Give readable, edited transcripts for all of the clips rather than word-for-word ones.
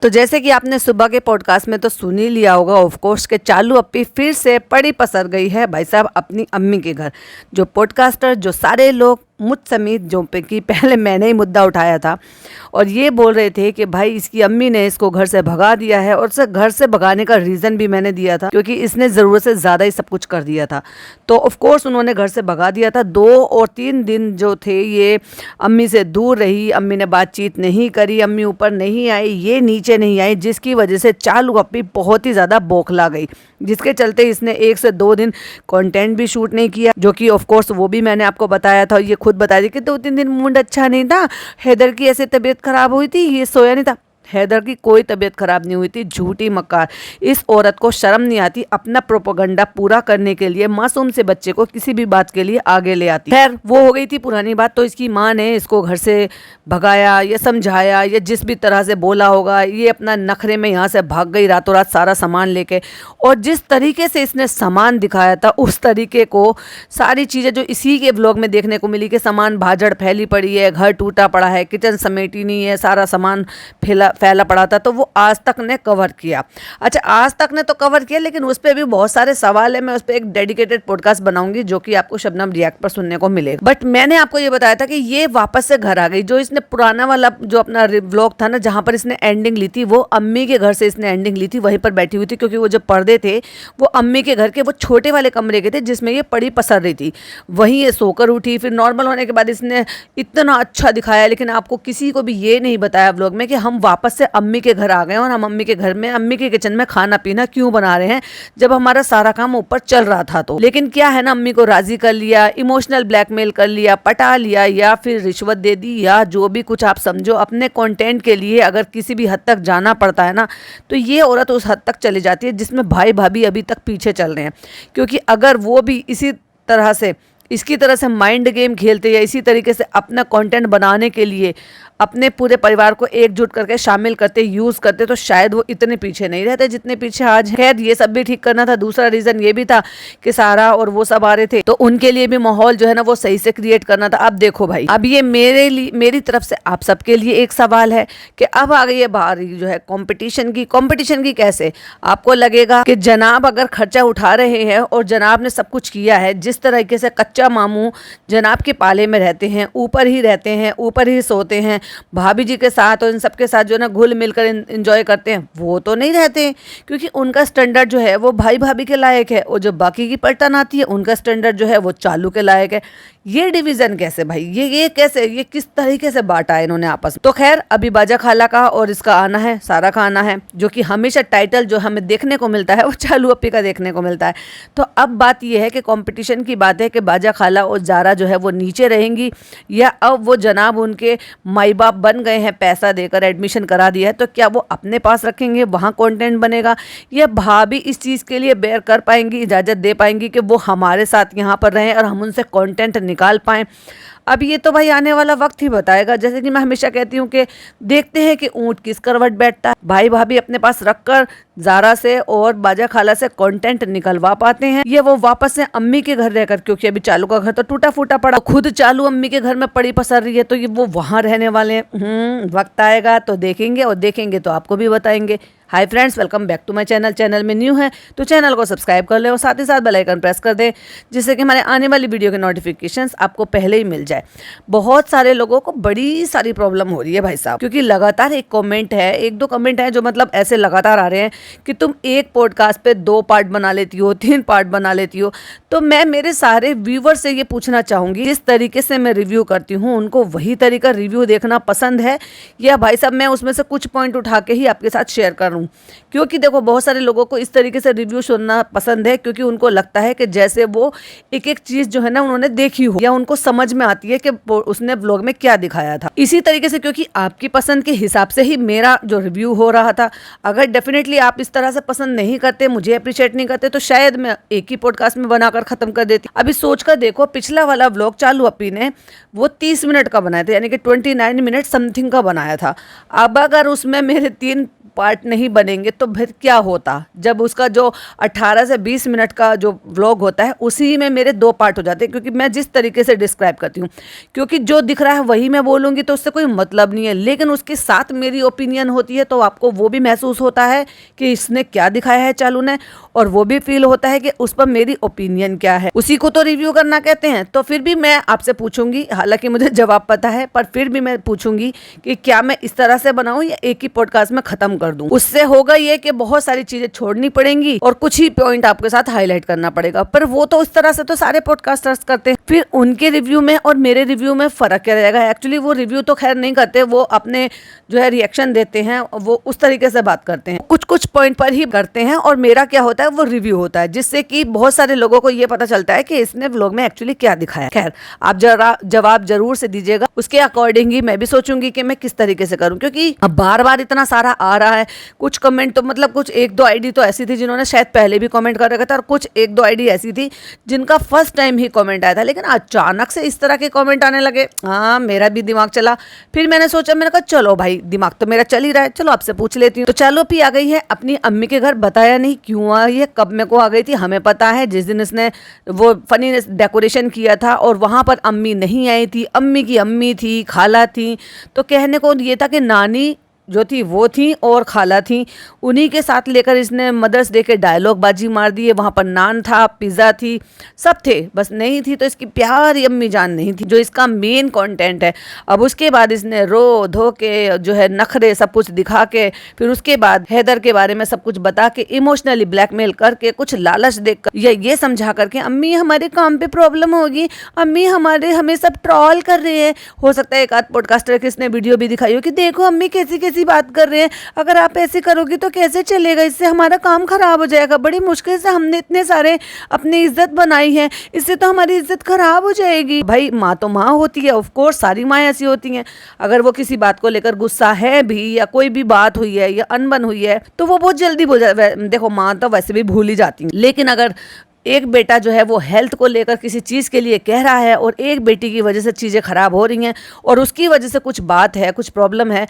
तो जैसे कि आपने सुबह के पॉडकास्ट में तो सुन ही लिया होगा ऑफ कोर्स के चालू अप्पी फिर से पड़ी पसर गई है भाई साहब अपनी अम्मी के घर। जो पॉडकास्टर जो सारे लोग मुझ समेत जो पे कि पहले मैंने ही मुद्दा उठाया था और ये बोल रहे थे कि भाई इसकी अम्मी ने इसको घर से भगा दिया है, और उसे घर से भगाने का रीज़न भी मैंने दिया था क्योंकि इसने ज़रूरत से ज़्यादा ही सब कुछ कर दिया था। तो ऑफ कोर्स उन्होंने घर से भगा दिया था। 2 और 3 दिन जो थे ये अम्मी से दूर रही, अम्मी ने बातचीत नहीं करी, अम्मी ऊपर नहीं आई, ये नीचे नहीं आई, जिसकी वजह से चालू अप्पी बहुत ही ज़्यादा बौखला गई, जिसके चलते इसने 1 से 2 दिन कंटेंट भी शूट नहीं किया, जो कि ऑफ कोर्स वो भी मैंने आपको बताया था। ये खुद बता दी कि 2-3 दिन मूड अच्छा नहीं था, हैदर की ऐसे तबीयत खराब हुई थी, ये सोया नहीं था। हैदर की कोई तबीयत खराब नहीं हुई थी, झूठी मक्कार। इस औरत को शर्म नहीं आती अपना प्रोपेगेंडा पूरा करने के लिए मासूम से बच्चे को किसी भी बात के लिए आगे ले आती। खैर वो हो गई थी पुरानी बात। तो इसकी माँ ने इसको घर से भगाया या समझाया या जिस भी तरह से बोला होगा, ये अपना नखरे में यहाँ से भाग गई रातों रात सारा सामान लेके। और जिस तरीके से इसने सामान दिखाया था उस तरीके को सारी चीज़ें जो इसी के व्लॉग में देखने को मिली कि सामान भाजड़ फैली पड़ी है, घर टूटा पड़ा है, किचन समेटी नहीं है, सारा सामान फैला पड़ा था, तो वो आज तक ने कवर किया। अच्छा, आज तक ने तो कवर किया, लेकिन उस पर भी बहुत सारे सवाल है। मैं उस पर एक डेडिकेटेड पॉडकास्ट बनाऊंगी जो कि आपको शबनम रिएक्ट पर सुनने को मिलेगा। बट मैंने आपको ये बताया था कि ये वापस से घर आ गई। जो इसने पुराना वाला जो अपना व्लॉग था ना, जहां पर इसने एंडिंग ली थी, वो अम्मी के घर से इसने एंडिंग ली थी, वहीं पर बैठी हुई थी, क्योंकि वो जो पर्दे थे वो अम्मी के घर के वो छोटे वाले कमरे के थे जिसमें ये पड़ी पसर रही थी। वहीं ये सोकर उठी, फिर नॉर्मल होने के बाद इसने इतना अच्छा दिखाया, लेकिन आपको किसी को भी ये नहीं बताया व्लॉग में कि हम वापस से अम्मी के घर आ गए और हम अम्मी के घर में अम्मी के किचन में खाना पीना क्यों बना रहे हैं जब हमारा सारा काम ऊपर चल रहा था। तो लेकिन क्या है ना, अम्मी को राजी कर लिया, इमोशनल ब्लैकमेल कर लिया, पटा लिया, या फिर रिश्वत दे दी, या जो भी कुछ आप समझो। अपने कंटेंट के लिए अगर किसी भी हद तक जाना पड़ता है ना, तो ये औरत उस हद तक चली जाती है जिसमें भाई भाभी अभी तक पीछे चल रहे हैं। क्योंकि अगर वो भी इसी तरह से इसकी तरह से माइंड गेम खेलते या इसी तरीके से अपना कंटेंट बनाने के लिए अपने पूरे परिवार को एकजुट करके शामिल करते, यूज़ करते, तो शायद वो इतने पीछे नहीं रहते जितने पीछे आज हैं। खैर ये सब भी ठीक करना था। दूसरा रीज़न ये भी था कि सारा और वो सब आ रहे थे, तो उनके लिए भी माहौल जो है ना वो सही से क्रिएट करना था। अब देखो भाई, अब ये मेरी तरफ से आप सबके लिए एक सवाल है कि अब आ गई है बारी जो है कंपटीशन की कैसे? आपको लगेगा कि जनाब अगर खर्चा उठा रहे हैं और जनाब ने सब कुछ किया है, जिस तरीके से कच्चा मामू जनाब के पाले में रहते हैं, ऊपर ही रहते हैं, ऊपर ही सोते हैं, भाभी जी के साथ और इन सबके साथ जो है ना घुल मिलकर एंजॉय करते हैं, वो तो नहीं रहते। क्योंकि उनका स्टैंडर्ड जो है वो भाई भाभी के लायक है, और जो बाकी की पलटन आती है उनका स्टैंडर्ड जो है वो चालू के लायक है। ये डिवीज़न कैसे भाई? ये कैसे, ये किस तरीके से बांटा है इन्होंने आपस में? तो खैर अभी बाजा खाला का और इसका आना है, सारा का आना है, जो कि हमेशा टाइटल जो हमें देखने को मिलता है वो चालू अप्पी का देखने को मिलता है। तो अब बात ये है कि कंपटीशन की बात है कि बाजा खाला और जारा जो है वो नीचे रहेंगी, या अब वो जनाब उनके माई बाप बन गए हैं, पैसा देकर एडमिशन करा दिया है, तो क्या वो अपने पास रखेंगे, वहाँ कंटेंट बनेगा, या भाभी इस चीज़ के लिए बेयर कर पाएंगी, इजाज़त दे पाएंगी कि वो हमारे साथ यहाँ पर रहें और हम उनसे कंटेंट निकाल पाएँ? अब ये तो भाई आने वाला वक्त ही बताएगा। जैसे कि मैं हमेशा कहती हूँ कि देखते हैं कि ऊँट किस करवट बैठता है। भाई भाभी अपने पास रखकर जारा से और बाजा खाला से कंटेंट निकलवा पाते हैं, ये वो वापस से अम्मी के घर रहकर, क्योंकि अभी चालू का घर तो टूटा फूटा पड़ा, खुद चालू अम्मी के घर में पड़ी पसर रही है, तो ये वो वहाँ रहने वाले हैं। वक्त आएगा तो देखेंगे, और देखेंगे तो आपको भी बताएंगे। Hi friends, welcome back to my channel में न्यू है तो चैनल को सब्सक्राइब कर ले और साथ ही साथ बेल आइकन प्रेस कर दें, जिससे कि हमारे आने वाली वीडियो के नोटिफिकेशंस आपको पहले ही मिल जाए। बहुत सारे लोगों को बड़ी सारी प्रॉब्लम हो रही है भाई साहब, क्योंकि लगातार एक दो कमेंट है जो मतलब ऐसे लगातार आ रहे हैं कि तुम एक पॉडकास्ट पे 2 पार्ट बना लेती हो, 3 पार्ट बना लेती हो। तो मैं मेरे सारे व्यूवर से ये पूछना चाहूँगी, जिस तरीके से मैं रिव्यू करती हूँ उनको वही तरीका रिव्यू देखना पसंद है, या भाई साहब मैं उसमें से कुछ पॉइंट उठा के ही आपके साथ शेयर कर रूँ? क्योंकि देखो बहुत सारे लोगों को इस तरीके से रिव्यू सुनना पसंद है, क्योंकि उनको लगता है कि जैसे वो एक एक चीज़ जो है ना उन्होंने देखी हो, या उनको समझ में आती है कि उसने व्लॉग में क्या दिखाया था। इसी तरीके से क्योंकि आपकी पसंद के हिसाब से ही मेरा जो रिव्यू हो रहा था। अगर डेफिनेटली आप इस तरह से पसंद नहीं करते, मुझे अप्रिशिएट नहीं करते, तो शायद मैं एक ही पॉडकास्ट में बनाकर खत्म कर देती। अभी सोच कर देखो, पिछला वाला व्लॉग चालू अप्पी ने वो 30 मिनट का बनाया था, यानी कि 29 मिनट समथिंग का बनाया था। अब अगर उसमें मेरे 3 पार्ट नहीं बनेंगे तो फिर क्या होता, जब उसका जो 18 से 20 मिनट का जो व्लॉग होता है उसी में मेरे 2 पार्ट हो जाते हैं, क्योंकि मैं जिस तरीके से डिस्क्राइब करती हूँ, क्योंकि जो दिख रहा है वही मैं बोलूँगी तो उससे कोई मतलब नहीं है, लेकिन उसके साथ मेरी ओपिनियन होती है तो आपको वो भी महसूस होता है कि इसने क्या दिखाया है चालू ने, और वो भी फील होता है कि उस पर मेरी ओपिनियन क्या है। उसी को तो रिव्यू करना कहते हैं। तो फिर भी मैं आपसे पूछूंगी, हालांकि मुझे जवाब पता है, पर फिर भी मैं पूछूंगी कि क्या मैं इस तरह से बनाऊं या एक ही पॉडकास्ट में खत्म कर दूं। उससे होगा ये कि बहुत सारी चीजें छोड़नी पड़ेंगी और कुछ ही पॉइंट आपके साथ हाईलाइट करना पड़ेगा, पर वो तो उस तरह से तो सारे पॉडकास्टर्स करते हैं। फिर उनके रिव्यू में और मेरे रिव्यू में फर्क क्या रहेगा? एक्चुअली वो रिव्यू तो खैर नहीं करते, वो अपने जो है रिएक्शन देते हैं, वो उस तरीके से बात करते हैं, कुछ कुछ पॉइंट पर ही करते हैं, और मेरा क्या होता है वो रिव्यू होता है, जिससे कि बहुत सारे लोगों को ये पता चलता है कि इसने व्लॉग में एक्चुअली क्या दिखाया। खैर आप जरा जवाब जरूर से दीजिएगा, उसके अकॉर्डिंग ही मैं भी सोचूंगी कि मैं किस तरीके से करूं, क्योंकि अब बार बार इतना सारा आ रहा है। कुछ कमेंट तो मतलब कुछ 1-2 आईडी तो ऐसी थी जिन्होंने शायद पहले भी कमेंट कर रखा था, और कुछ 1-2 आईडी ऐसी थी जिनका फर्स्ट टाइम ही कमेंट आया था, लेकिन अचानक से इस तरह के कमेंट आने लगे। हाँ, मेरा भी दिमाग चला। फिर मैंने सोचा, मैंने कहा चलो भाई, दिमाग तो मेरा चल ही रहा है, चलो आपसे पूछ लेती हूँ। तो चलो भी आ गई है अपनी अम्मी के घर। बताया नहीं क्यों आई है, कब मेरे को आ गई थी हमें पता है, जिस दिन इसने वो फनी डेकोरेशन किया था और वहां पर अम्मी नहीं आई थी, अम्मी की अम्मी थी, खाला थी। तो कहने को ये था कि नानी जो थी वो थी और खाला थी, उन्हीं के साथ लेकर इसने मदर्स डे के डायलॉग बाजी मार दिए। वहाँ पर नान था, पिज़्ज़ा थी, सब थे, बस नहीं थी तो इसकी प्यारी अम्मी जान नहीं थी, जो इसका मेन कंटेंट है। अब उसके बाद इसने रो धो के जो है नखरे सब कुछ दिखा के, फिर उसके बाद हैदर के बारे में सब कुछ बता के, इमोशनली ब्लैकमेल करके, कुछ लालच देकर या ये समझा करके अम्मी हमारे काम पे प्रॉब्लम होगी, अम्मी हमें सब ट्रॉल कर रहे हैं। हो सकता है एक आध पॉडकास्टर की इसने वीडियो भी दिखाई हो कि देखो अम्मी कैसी कैसी बात कर रहे हैं, अगर आप ऐसे करोगी तो कैसे चलेगा, इससे हमारा काम खराब हो जाएगा, बड़ी मुश्किल से हमने इतने सारे अपनी इज्जत बनाई है, इससे तो हमारी इज्जत खराब हो जाएगी। भाई माँ तो माँ होती है, ऑफ कोर्स सारी माँ ऐसी होती हैं। अगर वो किसी बात को लेकर गुस्सा है भी, या कोई भी बात हुई है या अनबन हुई है, तो वो बहुत जल्दी भूल जाए। देखो माँ तो वैसे भी भूल ही जाती है, लेकिन अगर एक बेटा जो है वो हेल्थ को लेकर किसी चीज़ के लिए कह रहा है और एक बेटी की वजह से चीज़ें ख़राब हो रही हैं और उसकी वजह से कुछ बात है, कुछ प्रॉब्लम है,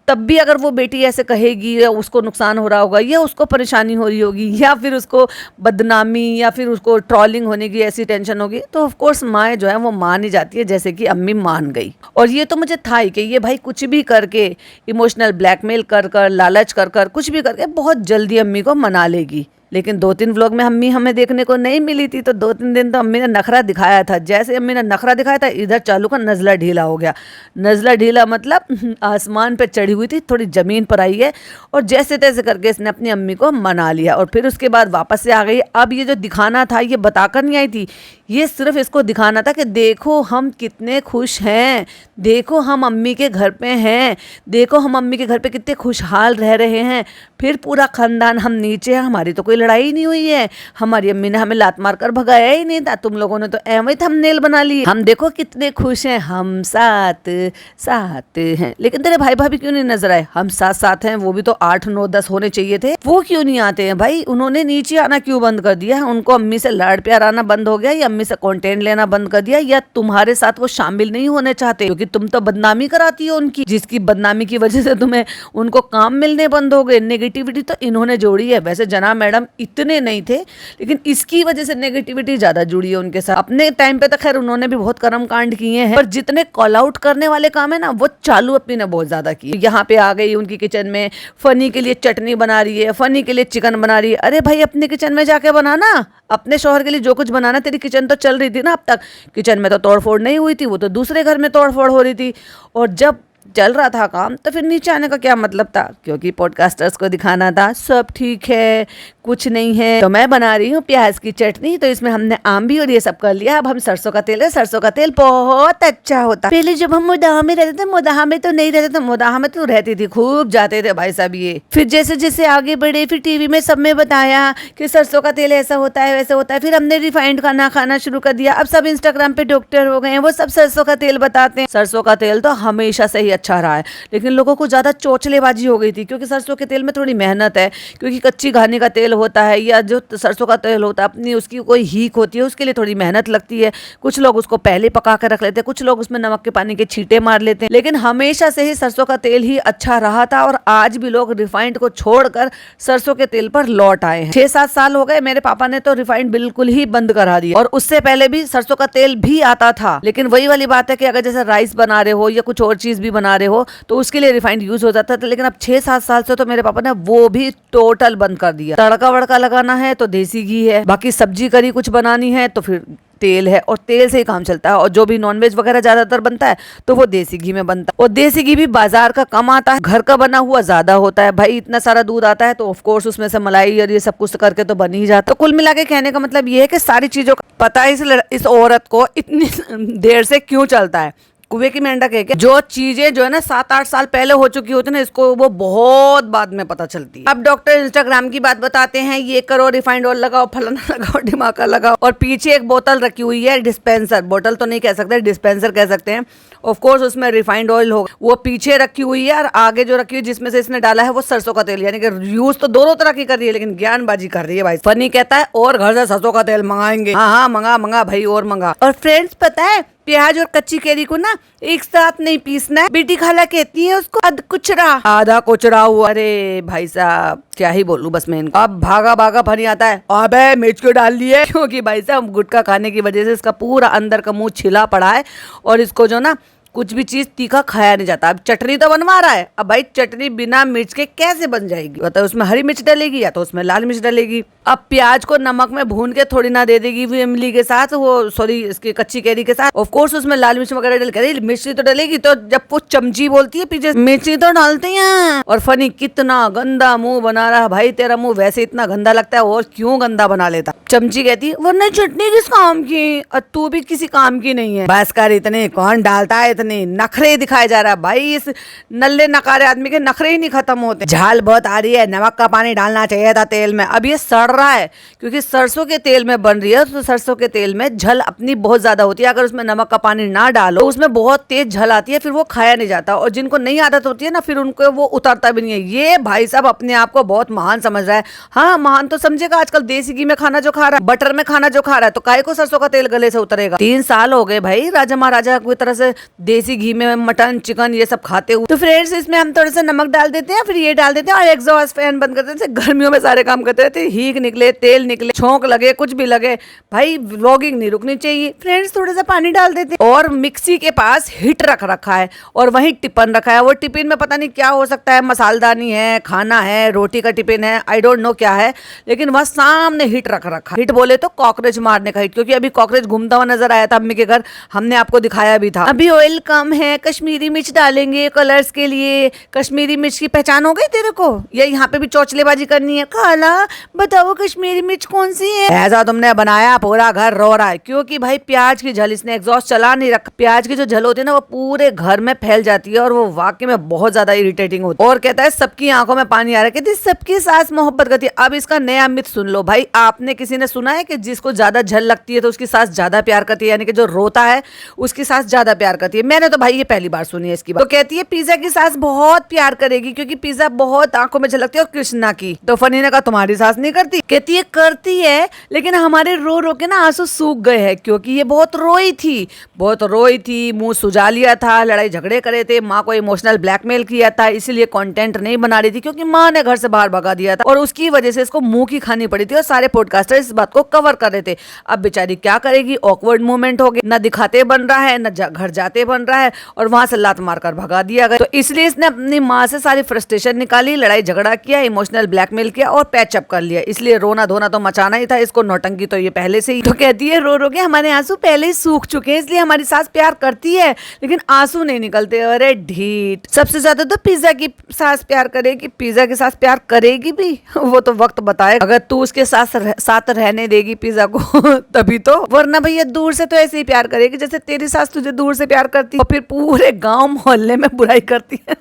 तब भी अगर वो बेटी ऐसे कहेगी या उसको नुकसान हो रहा होगा या उसको परेशानी हो रही होगी या फिर उसको बदनामी या फिर उसको ट्रॉलिंग होने की ऐसी टेंशन होगी, तो ऑफ कोर्स माँ जो है वो मान ही जाती है, जैसे कि अम्मी मान गई। और ये तो मुझे था ही कि ये भाई कुछ भी करके, इमोशनल ब्लैकमेल कर कर, लालच कर कर, कुछ भी करके बहुत जल्दी अम्मी को मना लेगी। लेकिन 2-3 व्लॉग में अम्मी हमें देखने को नहीं मिली थी, तो 2-3 दिन तो अम्मी ने नखरा दिखाया था। जैसे अम्मी ने नखरा दिखाया था, इधर चालू का नज़ला ढीला हो गया। नज़ला ढीला मतलब आसमान पे चढ़ी हुई थी, थोड़ी ज़मीन पर आई है, और जैसे तैसे करके इसने अपनी अम्मी को मना लिया और फिर उसके बाद वापस से आ गई। अब ये जो दिखाना था ये बताकर नहीं आई थी, ये सिर्फ इसको दिखाना था कि देखो हम कितने खुश हैं, देखो हम अम्मी के घर पे हैं, देखो हम अम्मी के घर पे कितने खुशहाल रह रहे हैं, फिर पूरा खानदान हम नीचे हैं, हमारी तो कोई लड़ाई नहीं हुई है, हमारी अम्मी ने हमें लात मार कर भगाया ही नहीं था, तुम लोगों ने तो एवं थंबनेल बना ली, हम देखो कितने खुश हैं, हम साथ साथ हैं। लेकिन तेरे भाई भाभी क्यों नहीं नजर आए? हम साथ साथ हैं, वो भी तो 8, 9, 10 होने चाहिए थे, वो क्यों नहीं आते हैं भाई? उन्होंने नीचे आना क्यों बंद कर दिया है? उनको अम्मी से लाड़ प्यार आना बंद हो गया, या अम्मी से कंटेंट लेना बंद कर दिया, या तुम्हारे साथ वो शामिल नहीं होने चाहते क्योंकि तुम तो बदनामी कराती हो उनकी, जिसकी बदनामी की वजह से तुम्हें उनको काम मिलने बंद हो गए। नेगेटिविटी तो इन्होंने जोड़ी है, वैसे जना मैडम इतने नहीं थे, लेकिन इसकी वजह से नेगेटिविटी ज्यादा जुड़ी है उनके साथ। अपने टाइम पे तो खैर उन्होंने भी बहुत कर्म कांड किए हैं, पर जितने कॉल आउट करने वाले काम है ना, वो चालू अपनी ने बहुत ज्यादा किए। यहाँ पे आ गई उनकी किचन में, फनी के लिए चटनी बना रही है, फनी के लिए चिकन बना रही है। अरे भाई अपने किचन में जाके बनाना, अपने शौहर के लिए जो कुछ बनाना, तेरी किचन तो चल रही थी ना अब तक, किचन में तो तोड़फोड़ नहीं हुई थी, वो तो दूसरे घर में तोड़फोड़ हो रही थी। और जब चल रहा था काम तो फिर नीचे आने का क्या मतलब था? क्योंकि पॉडकास्टर्स को दिखाना था सब ठीक है, कुछ नहीं है। तो मैं बना रही हूँ प्याज की चटनी, तो इसमें हमने आम भी और ये सब कर लिया। अब हम सरसों का तेल है, सरसों का तेल बहुत अच्छा होता। पहले जब हम मोदाहा में रहते थे, मोदाहा में तो नहीं रहते थे, मोदाहा में तो रहती थी, खूब जाते थे भाई साहब ये। फिर जैसे जैसे आगे बढ़े, फिर टीवी में सब में बताया कि सरसों का तेल ऐसा होता है वैसा होता है, फिर हमने रिफाइंड खाना खाना शुरू कर दिया। अब सब इंस्टाग्राम पे डॉक्टर हो गए हैं, वो सब सरसों का तेल बताते हैं। सरसों का तेल तो हमेशा से ही अच्छा रहा है, लेकिन लोगों को ज़्यादा चौचलेबाजी हो गई थी, क्योंकि सरसों के तेल में थोड़ी मेहनत है, क्योंकि कच्ची घानी का तेल होता है या जो सरसों का तेल होता है अपनी उसकी कोई हीक होती है, उसके लिए थोड़ी मेहनत लगती है। कुछ लोग उसको पहले पका कर रख लेते हैं, कुछ लोग उसमें नमक के पानी के छींटे मार लेते हैं, लेकिन हमेशा से ही सरसों का तेल ही अच्छा रहा था और आज भी लोग रिफाइंड को छोड़कर सरसों के तेल पर लौट आए हैं। 6-7 साल हो गए, मेरे पापा ने तो रिफाइंड बिल्कुल ही बंद करा दिया, और उससे पहले भी सरसों का तेल भी आता था, लेकिन वही वाली बात है कि अगर जैसे राइस बना रहे हो या कुछ और चीज भी बना रहे हो तो उसके लिए रिफाइंड यूज हो जाता था, लेकिन अब 6-7 साल से तो मेरे पापा ने वो भी टोटल बंद कर दिया। तड़का वड़का लगाना है तो देसी घी है, बाकी सब्जी करी कुछ बनानी है तो फिर तेल है, और तेल से ही काम चलता है। और जो भी नॉनवेज वगैरह ज्यादातर बनता है तो वो देसी घी में बनता है, और देसी घी भी बाजार का कम आता है, घर का बना हुआ ज्यादा होता है। भाई इतना सारा दूध आता है तो ऑफ कोर्स उसमें से मलाई और ये सब कुछ करके तो बन ही जाता है। तो कुल मिला के कहने का मतलब ये है कि सारी चीजों का पता है इस औरत को इतनी देर से क्यों चलता है। कुएं की मेंढक है क्या? जो चीजें जो है ना 7-8 साल पहले हो चुकी होती है ना, इसको वो बहुत बाद में पता चलती है। अब डॉक्टर इंस्टाग्राम की बात बताते हैं, ये करो, रिफाइंड ऑयल लगाओ, फलाना लगाओ, ढिमाका लगाओ, और पीछे एक बोतल रखी हुई है, डिस्पेंसर, बोतल तो नहीं कह सकते, डिस्पेंसर कह सकते हैं। ऑफ कोर्स उसमें रिफाइंड ऑयल होगा, वो पीछे रखी हुई है, और आगे जो रखी हुई जिसमें से इसने डाला है वो सरसों का तेल, यानी कि यूज तो दोनों तरह की कर रही है, लेकिन ज्ञानबाजी कर रही है भाई। फनी कहता है और घर से सरसों का तेल मंगाएंगे। हाँ, मंगा भाई, और मंगा। और फ्रेंड्स पता है, प्याज और कच्ची केरी को ना एक साथ नहीं पीसना है, बेटी खाला कहती है उसको आधा कुचरा हुआ। अरे भाई साहब क्या ही बोलूं बस मैं इनको। अब भागा फनी आता है, अबे मिर्च क्यों डाल ली है? क्योंकि भाई साहब गुटखा खाने की वजह से इसका पूरा अंदर का मुंह छिला पड़ा है, और इसको जो ना कुछ भी चीज तीखा खाया नहीं जाता। अब चटनी तो बनवा रहा है, अब भाई चटनी बिना मिर्च के कैसे बन जाएगी? तो उसमें हरी मिर्च डलेगी या तो उसमें लाल मिर्च डलेगी। अब प्याज को नमक में भून के थोड़ी ना दे देगी वो इमली के साथ, वो सॉरी इसकी कच्ची कैरी के साथ। ऑफ कोर्स उसमें लाल मिर्च वगैरह डल, मिर्ची तो डलेगी। तो जब वो चमची बोलती है पीछे मिर्ची तो डालते हैं। और फनी कितना गंदा मुंह बना रहा भाई, तेरा मुंह वैसे इतना गंदा लगता है, और क्यों गंदा बना लेता? चमची कहती है वरना चटनी किस काम की, और तू भी किसी काम की नहीं है। बस कर, इतने कौन डालता है, इतने नखरे दिखाए जा रहा है भाई। इस नल्ले नकारे आदमी के नखरे ही नहीं खत्म होते। झाल बहुत आ रही है, नमक का पानी डालना चाहिए था तेल में। अब ये सड़ रहा है क्योंकि सरसों के तेल में बन रही है, तो सरसों के तेल में झल अपनी बहुत ज्यादा होती है। अगर उसमें नमक का पानी ना डालो उसमें बहुत तेज झल आती है, फिर वो खाया नहीं जाता, और जिनको नहीं आदत होती है ना फिर उनको वो उतरता भी नहीं है। ये भाई साहब अपने आप को बहुत महान समझ रहा है। हाँ, महान तो समझेगा, आजकल देसी घी में खाना जो खा रहा है, बटर में खाना जो खा रहा है, तो काहे को सरसों का तेल गले से उतरेगा? 3 साल हो गए भाई राजा महाराजा की तरह से देसी घी में मटन चिकन ये सब खाते हुए। तो फ्रेंड्स इसमें हम थोड़ा सा नमक डाल देते हैं, फिर ये डाल देते हैं, और एग्जॉस्ट फैन बंद कर देते हैं। गर्मियों में सारे काम करते रहते, हीक निकले, तेल निकले, छोंक लगे, कुछ भी लगे, भाई व्लॉगिंग नहीं रुकनी चाहिए। फ्रेंड्स थोड़ा सा पानी डाल देते हैं, और मिक्सी के पास हिट रखा है, और वहीं टिफिन रखा है। वो टिफिन में पता नहीं क्या हो सकता है, मसालदानी है, खाना है, रोटी का टिफिन है, आई डोंट नो क्या है, लेकिन वहां सामने हिट रखा। हिट बोले तो कॉकरोच मारने का हिट, क्योंकि अभी कॉकरोच घूमता हुआ नजर आया था अम्मी के घर, हमने आपको दिखाया भी था। अभी ऑयल कम है, कश्मीरी मिर्च डालेंगे कलर्स के लिए। कश्मीरी मिर्च की पहचान हो गई तेरे को, या यहाँ पे भी चौचलेबाजी करनी है? खाला बताओ कश्मीरी मिर्च कौन सी है? ऐसा तुमने बनाया, पूरा घर रो रहा है, क्योंकि भाई प्याज की झल, इसने एग्जॉस्ट चला नहीं रखा। प्याज की जो झल होती है ना वो पूरे घर में फैल जाती है, और वो वाकई में बहुत ज्यादा इरिटेटिंग होती है। और कहता है सबकी आंखों में पानी आ रहा है, कहती सबकी सास मोहब्बत करती है। अब इसका नया मिथ सुन लो भाई, आपने किसी ने सुना है कि जिसको ज्यादा झल लगती है तो उसकी सास ज्यादा प्यार करती है, यानी कि जो रोता है उसकी सास ज्यादा प्यार करती है? मैंने तो भाई ये पहली बार सुनी है इसकी बात। तो कहती है पिज्जा की सास बहुत प्यार करेगी, क्योंकि पिज्जा बहुत आंखों में झलकती है, और कृष्णा की। तो फनी ने कहा तुम्हारी सास नहीं करती? कहती है करती है, लेकिन हमारे रो रो के ना आंसू सूख गए हैं, क्योंकि ये बहुत रोई थी, मुंह सुजा लिया था, लड़ाई झगड़े करे थे, माँ को इमोशनल ब्लैकमेल किया था, इसीलिए कंटेंट नहीं बना रही थी, क्योंकि माँ ने घर से बाहर भगा दिया था, और उसकी वजह से इसको मुंह की खानी पड़ी थी, और सारे पॉडकास्टर इस बात को कवर कर रहे थे। अब बेचारी क्या करेगी, ऑकवर्ड मोमेंट हो गया, न दिखाते बन रहा है, न घर जाते बन रहा है, और वहां से लात मारकर भगा दिया गया। तो इसलिए इसने अपनी माँ से सारी फ्रस्ट्रेशन निकाली, लड़ाई झगड़ा किया, इमोशनल ब्लैकमेल किया, और पैचअप कर लिया। इसलिए रोना धोना तो मचाना ही था इसको, नौटंकी तो ये पहले से ही। तो कहती है रो रो के हमारे आंसू पहले ही सूख चुके हैं, इसलिए हमारी सास प्यार करती है लेकिन आंसू नहीं निकलते। अरे ढीठ, सबसे ज्यादा तो पिज्जा की सास प्यार करेगी। पिज्जा की सास प्यार करेगी भी, वो तो वक्त बताए। अगर तू उसके साथ रहने देगी पिज्जा को तभी तो, वरना भैया दूर से तो ऐसे ही प्यार करेगी जैसे तेरी सास तुझे दूर से प्यार कर करती और फिर पूरे गांव मोहल्ले में बुराई करती है।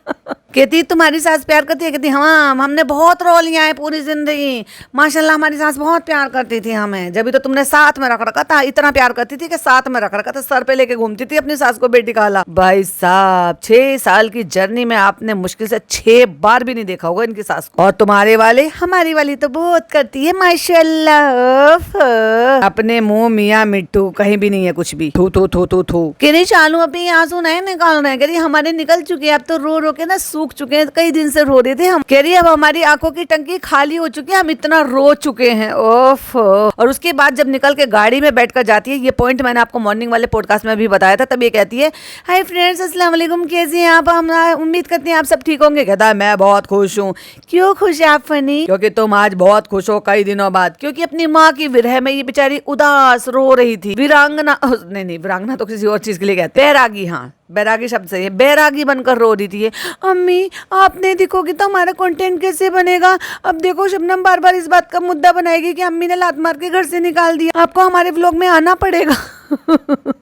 कहती तुम्हारी सास प्यार करती है? कहती हाँ, हमने बहुत रो लिया है पूरी जिंदगी, माशाल्लाह हमारी सास बहुत प्यार करती थी हमें, जब भी तो तुमने साथ में रख रखा था, इतना प्यार करती थी कि साथ में रख रखा था, सर पे लेके घूमती थी अपनी सास को बेटी का हाला। भाई साहब 6 साल की जर्नी में आपने मुश्किल से 6 बार भी नहीं देखा होगा इनकी सास को। और तुम्हारे वाले, हमारी वाली तो बहुत करती है माशाल्लाह। अपने मुंह मियाँ मिट्टू, कहीं भी नहीं है कुछ भी, थू थू थू थू थू। कि नहीं चालू अभी आंसू नहीं निकाल रहे, कह रही हमारे निकल चुके हैं, अब तो रो रो के ना सूख चुके हैं, कई दिन से रो रहे थे हम। कह रही अब हमारी आंखों की टंकी खाली हो चुकी है, हम इतना रो चुके हैं। ओफ। और उसके बाद जब निकल के गाड़ी में बैठकर जाती है, ये पॉइंट मैंने आपको मॉर्निंग वाले पॉडकास्ट में भी बताया था, तब ये कहती है हाय फ्रेंड्स अस्सलाम वालेकुम, कैसे हैं आप, हम उम्मीद करते हैं आप सब ठीक होंगे। कहता है मैं बहुत खुश हूँ। क्यों खुश है आप फनी? क्योंकि तुम आज बहुत खुश हो कई दिनों बाद, क्योंकि अपनी माँ की विरह में ये बेचारी उदास रो रही थी। वीरांगना नहीं, वीरांगना तो किसी और चीज के लिए कहते हैं, बैरागी, हाँ बैरागी शब्द सही है, बैरागी बनकर रो रही थी। अम्मी आप नहीं दिखोगी तो हमारा कंटेंट कैसे बनेगा? अब देखो शबनम बार बार इस बात का मुद्दा बनाएगी कि अम्मी ने लात मार के घर से निकाल दिया, आपको हमारे व्लॉग में आना पड़ेगा।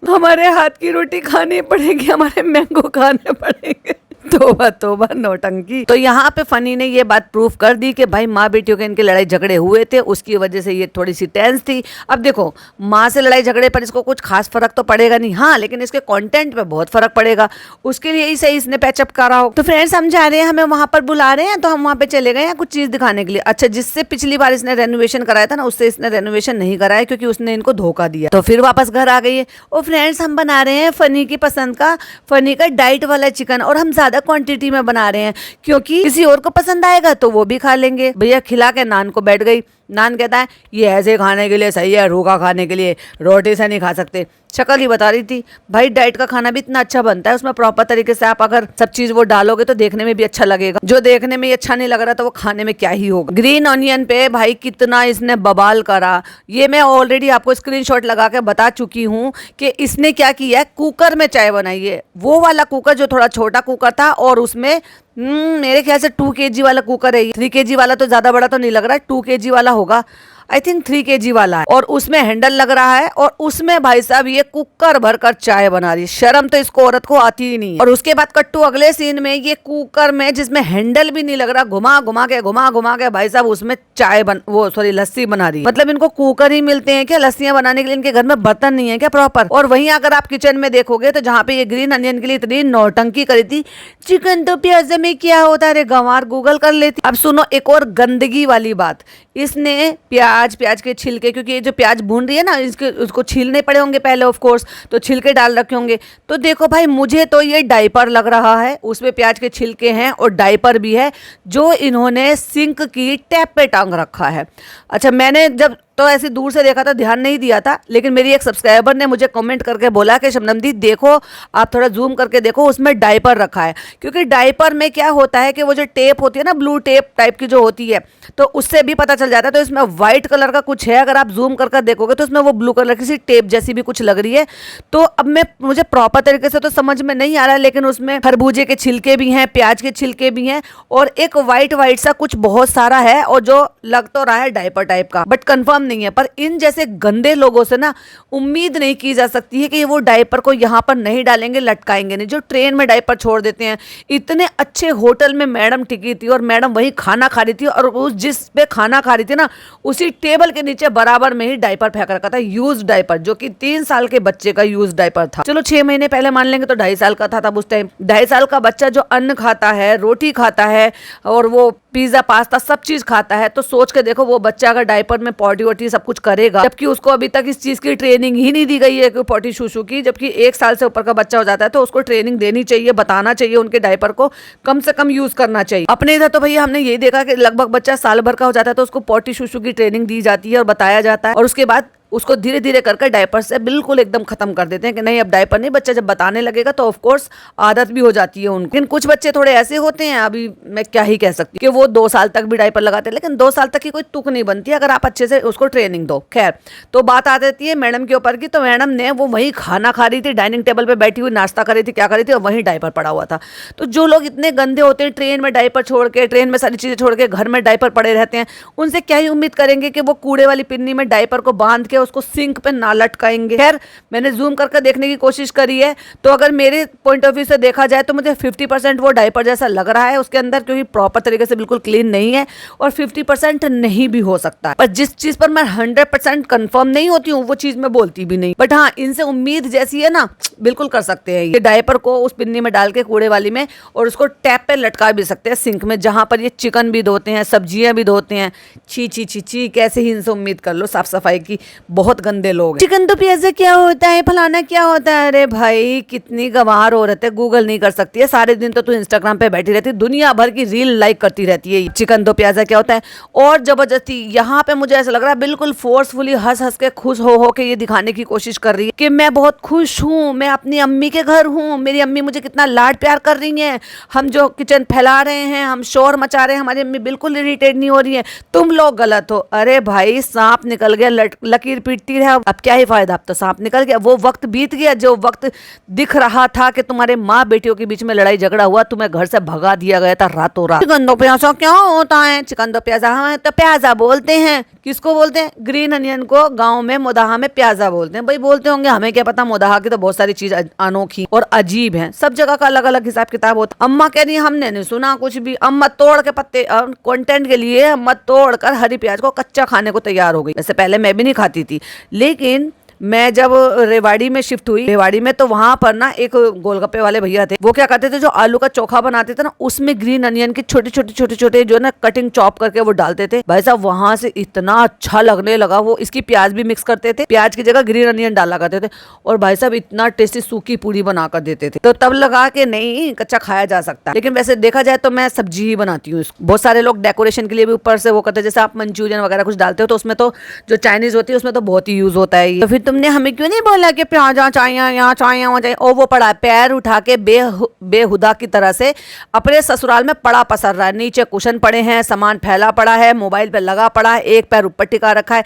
हमारे हाथ की रोटी खानी पड़ेगी, हमारे मैंगो खाने पड़ेंगे। तोबा तोबा नौटंकी। तो यहाँ पे फनी ने ये बात प्रूफ कर दी कि भाई माँ बेटियों के इनके लड़ाई झगड़े हुए थे, उसकी वजह से ये थोड़ी सी टेंस थी। अब देखो माँ से लड़ाई झगड़े पर इसको कुछ खास फर्क तो पड़ेगा नहीं, हाँ लेकिन इसके कंटेंट पे बहुत फर्क पड़ेगा, उसके लिए ही सही इसने पैचअप करा हो। तो फ्रेंड्स हम जा रहे हैं, हमें वहां पर बुला रहे हैं, तो हम वहां पे चले गए हैं कुछ चीज दिखाने के लिए। अच्छा, जिससे पिछली बार इसने रेनोवेशन कराया था ना, उससे इसने रेनोवेशन नहीं कराया क्योंकि उसने इनको धोखा दिया, तो फिर वापस घर आ गई है। और फ्रेंड्स हम बना रहे हैं फनी की पसंद का, फनी का डाइट वाला चिकन, और हम ज्यादा क्वांटिटी में बना रहे हैं क्योंकि किसी और को पसंद आएगा तो वो भी खा लेंगे। भैया खिला के नान को बैठ गई। नान कहता है ये ऐसे खाने के लिए सही है, रूखा खाने के लिए, रोटी से नहीं खा सकते। शक्ल ही बता रही थी भाई डाइट का खाना भी इतना अच्छा बनता है, उसमें प्रॉपर तरीके से आप अगर सब चीज वो डालोगे तो देखने में भी अच्छा लगेगा। जो देखने में अच्छा नहीं लग रहा तो वो खाने में क्या ही होगा। ग्रीन ऑनियन पे भाई कितना इसने बवाल करा, ये मैं ऑलरेडी आपको स्क्रीनशॉट लगा के बता चुकी हूँ कि इसने क्या किया है, कुकर में चाय बनाई है। वो वाला कुकर जो थोड़ा छोटा कुकर था, और उसमें मेरे ख्याल से 2 kg वाला कुकर है। 3 kg वाला तो ज्यादा बड़ा तो नहीं लग रहा है, 2 kg वाला होगा, आई थिंक 3 kg वाला है, और उसमें हैंडल लग रहा है, और उसमें भाई साहब ये कुकर भरकर चाय बना रही है। शर्म तो इसको औरत को आती ही नहीं है। और उसके बाद कट्टू अगले सीन में ये कुकर में, जिसमें हैंडल भी नहीं लग रहा, घुमा घुमा के भाई साहब उसमें चाय लस्सी बना रही है। मतलब इनको कुकर ही मिलते हैं क्या लस्सियां बनाने के लिए? इनके घर में बर्तन नहीं है क्या प्रॉपर? और वहीं अगर आप किचन में देखोगे तो जहाँ पे ये ग्रीन अनियन के लिए इतनी नौटंकी करी थी, चिकन तो प्याज में क्या होता है, अरे गंवार गूगल कर लेती। अब सुनो एक और गंदगी वाली बात, इसने प्याज के छिलके, क्योंकि ये जो प्याज भून रही है ना, उसको छीलने पड़े होंगे पहले ऑफ कोर्स, तो छिलके डाल रखे होंगे। तो देखो भाई मुझे तो ये डायपर लग रहा है, उसमें प्याज के छिलके हैं और डायपर भी है जो इन्होंने सिंक की टैप पे टांग रखा है। अच्छा, मैंने जब तो ऐसे दूर से देखा था, ध्यान नहीं दिया था, लेकिन मेरी एक सब्सक्राइबर ने मुझे कमेंट करके बोला कि शबनम दी देखो, आप थोड़ा जूम करके देखो, उसमें डायपर रखा है। क्योंकि डायपर में क्या होता है कि वो जो टेप होती है ना, ब्लू टेप टाइप की जो होती है, तो उससे भी पता चल जाता है। तो इसमें व्हाइट कलर का कुछ है, अगर आप जूम करके देखोगे तो उसमें वो ब्लू कलर की सी टेप जैसी भी कुछ लग रही है। तो अब मुझे प्रॉपर तरीके से तो समझ में नहीं आ रहा है, लेकिन उसमें खरबूजे के छिलके भी हैं, प्याज के छिलके भी हैं, और एक व्हाइट सा कुछ बहुत सारा है, और जो लग तो रहा है डायपर टाइप का, बट कंफर्म नहीं है। पर इन जैसे गंदे लोगों से ना उम्मीद नहीं की जा सकती है कि वो डायपर को यहाँ पर नहीं डालेंगे, लटकाएंगे नहीं। जो ट्रेन में डायपर छोड़ देते हैं, इतने अच्छे होटल में मैडम टिकी थी और मैडम वहीं खाना खा रही थी, और उस जिस पे खाना खा रही थी ना, उसी टेबल के नीचे बराबर में ही डायपर फेंक रखा था, यूज डायपर, जो कि 3 साल के बच्चे का यूज डायपर था। चलो 6 महीने पहले मान लेंगे तो 2.5 साल का था तब उस टाइम। 2.5 साल का बच्चा जो अन्न खाता है, रोटी खाता है, और वो पिज्जा पास्ता सब चीज खाता है, तो सोच के देखो वो बच्चा अगर डायपर में पॉटी वॉटी सब कुछ करेगा, जबकि उसको अभी तक इस चीज की ट्रेनिंग ही नहीं दी गई है कि पॉटी शूशू की। जबकि 1 साल से ऊपर का बच्चा हो जाता है तो उसको ट्रेनिंग देनी चाहिए, बताना चाहिए, उनके डायपर को कम से कम यूज करना चाहिए। अपने इधर तो भैया हमने ये देखा कि लगभग बच्चा साल भर का हो जाता है तो उसको पॉटी शूशू की ट्रेनिंग दी जाती है और बताया जाता है, और उसके बाद उसको धीरे धीरे करके डायपर से बिल्कुल एकदम खत्म कर देते हैं कि नहीं अब डायपर नहीं। बच्चा जब बताने लगेगा तो ऑफ कोर्स आदत भी हो जाती है उनको। लेकिन कुछ बच्चे थोड़े ऐसे होते हैं, अभी मैं क्या ही कह सकती हूँ, कि वो 2 साल तक भी डायपर लगाते हैं, लेकिन 2 साल तक की कोई तुक नहीं बनती अगर आप अच्छे से उसको ट्रेनिंग दो। खैर, तो बात आ जाती है मैडम के ऊपर की। तो मैडम ने वो वहीं खाना खा रही थी, डाइनिंग टेबल पर बैठी हुई नाश्ता कर रही थी, क्या कर रही थी, और वहीं डायपर पड़ा हुआ था। तो जो लोग इतने गंदे होते हैं, ट्रेन में डायपर छोड़ के, ट्रेन में सारी चीजें छोड़ के घर में डायपर पड़े रहते हैं, उनसे क्या ही उम्मीद करेंगे कि वो कूड़े वाली पिन्नी में डायपर को बांध के उसको सिंक पे ना लटकाएंगे। खैर मैंने जूम करके देखने की कोशिश करी है, तो अगर मेरे पॉइंट ऑफ व्यू से देखा जाए तो मुझे 50% वो डायपर जैसा लग रहा है उसके अंदर, क्योंकि प्रॉपर तरीके से बिल्कुल क्लीन नहीं है, और 50% नहीं भी हो सकता है। पर जिस चीज पर मैं 100% कंफर्म नहीं होती हूँ वो चीज मैं बोलती भी नहीं। बट हाँ, इनसे उम्मीद जैसी है ना, बिल्कुल कर सकते हैं ये डायपर को उस पिन्नी में डाल के कूड़े वाली में, और उसको टैप पे लटका भी सकते हैं सिंक में, जहां पर ये चिकन भी धोते हैं, सब्जियां भी धोते हैं। छी छी छी छी, कैसे ही इनसे उम्मीद कर लो साफ सफाई की, बहुत गंदे लोग हैं। चिकन तो प्याजा क्या होता है, फलाना क्या होता है। अरे भाई कितनी गंवार औरत है, गूगल नहीं कर सकती है, सारे दिन तो तू इंस्टाग्राम पे बैठी रहती है, दुनिया भर की रील लाइक करती रहती है। चिकन तो प्याजा क्या होता है, और जबरदस्ती यहाँ पे मुझे ऐसा लग रहा है बिल्कुल फोर्सफुली हंस हंस के खुश हो के ये दिखाने की कोशिश कर रही है कि मैं बहुत खुश हूँ, मैं अपनी अम्मी के घर हूँ, मेरी अम्मी मुझे कितना लाड प्यार कर रही है, हम जो किचन फैला रहे हैं, हम शोर मचा रहे हैं, हमारी अम्मी बिल्कुल इरिटेट नहीं हो रही है, तुम लोग गलत हो। अरे भाई सांप निकल गया, लकीर पीटती रहे, अब क्या ही फायदा, अब तो सांप निकल गया, वो वक्त बीत गया जो वक्त दिख रहा था कि तुम्हारे माँ बेटियों के बीच में लड़ाई झगड़ा हुआ, तुम्हें घर से भगा दिया गया था रातों रात। चिकन दो प्याजा क्या होता है, चिकन दो प्याजा, हाँ तो प्याजा बोलते हैं, किसको बोलते हैं, ग्रीन अनियन को गाँव में मोदाहा में प्याजा बोलते हैं। भाई बोलते होंगे, हमें क्या पता, मोदाहा की तो बहुत सारी चीज अनोखी और अजीब है, सब जगह का अलग अलग हिसाब किताब होता। अम्मा कह रही हमने नहीं सुना कुछ भी, अम्मा तोड़ के पत्ते कंटेंट के लिए अम्मा तोड़ कर हरी प्याज को कच्चा खाने को तैयार हो गई। वैसे पहले मैं भी नहीं खाती थी, लेकिन मैं जब रेवाड़ी में शिफ्ट हुई, रेवाड़ी में, तो वहां पर ना एक गोलगप्पे वाले भैया थे, वो क्या करते थे, जो आलू का चोखा बनाते थे ना, उसमें ग्रीन अनियन के छोटे छोटे जो ना कटिंग चॉप करके वो डालते थे। भाई साहब वहां से इतना अच्छा लगने लगा, वो इसकी प्याज भी मिक्स करते थे, प्याज की जगह ग्रीन अनियन डाला करते थे, और भाई साहब इतना टेस्टी सूखी पूरी बना कर देते थे। तो तब लगा कि नहीं, कच्चा खाया जा सकता है। लेकिन वैसे देखा जाए तो मैं सब्जी ही बनाती हूँ। बहुत सारे लोग डेकोरेशन के लिए भी ऊपर से वो करते हैं, जैसे आप मंचूरियन वगैरह कुछ डालते हो तो उसमें तो जो चाइनीज होती है उसमें तो बहुत ही यूज होता है। तो फिर तुमने हमें क्यों नहीं बोला कि प्याजा चाहिए, यहाँ चाहिए, वहाँ चाहिए, ओ वो पड़ा पैर उठा के बेहुदा की तरह से अपने ससुराल में पड़ा पसर रहा है, नीचे कुशन पड़े हैं, सामान फैला पड़ा है, मोबाइल पे लगा पड़ा है, एक पैर ऊपर टिका रखा है।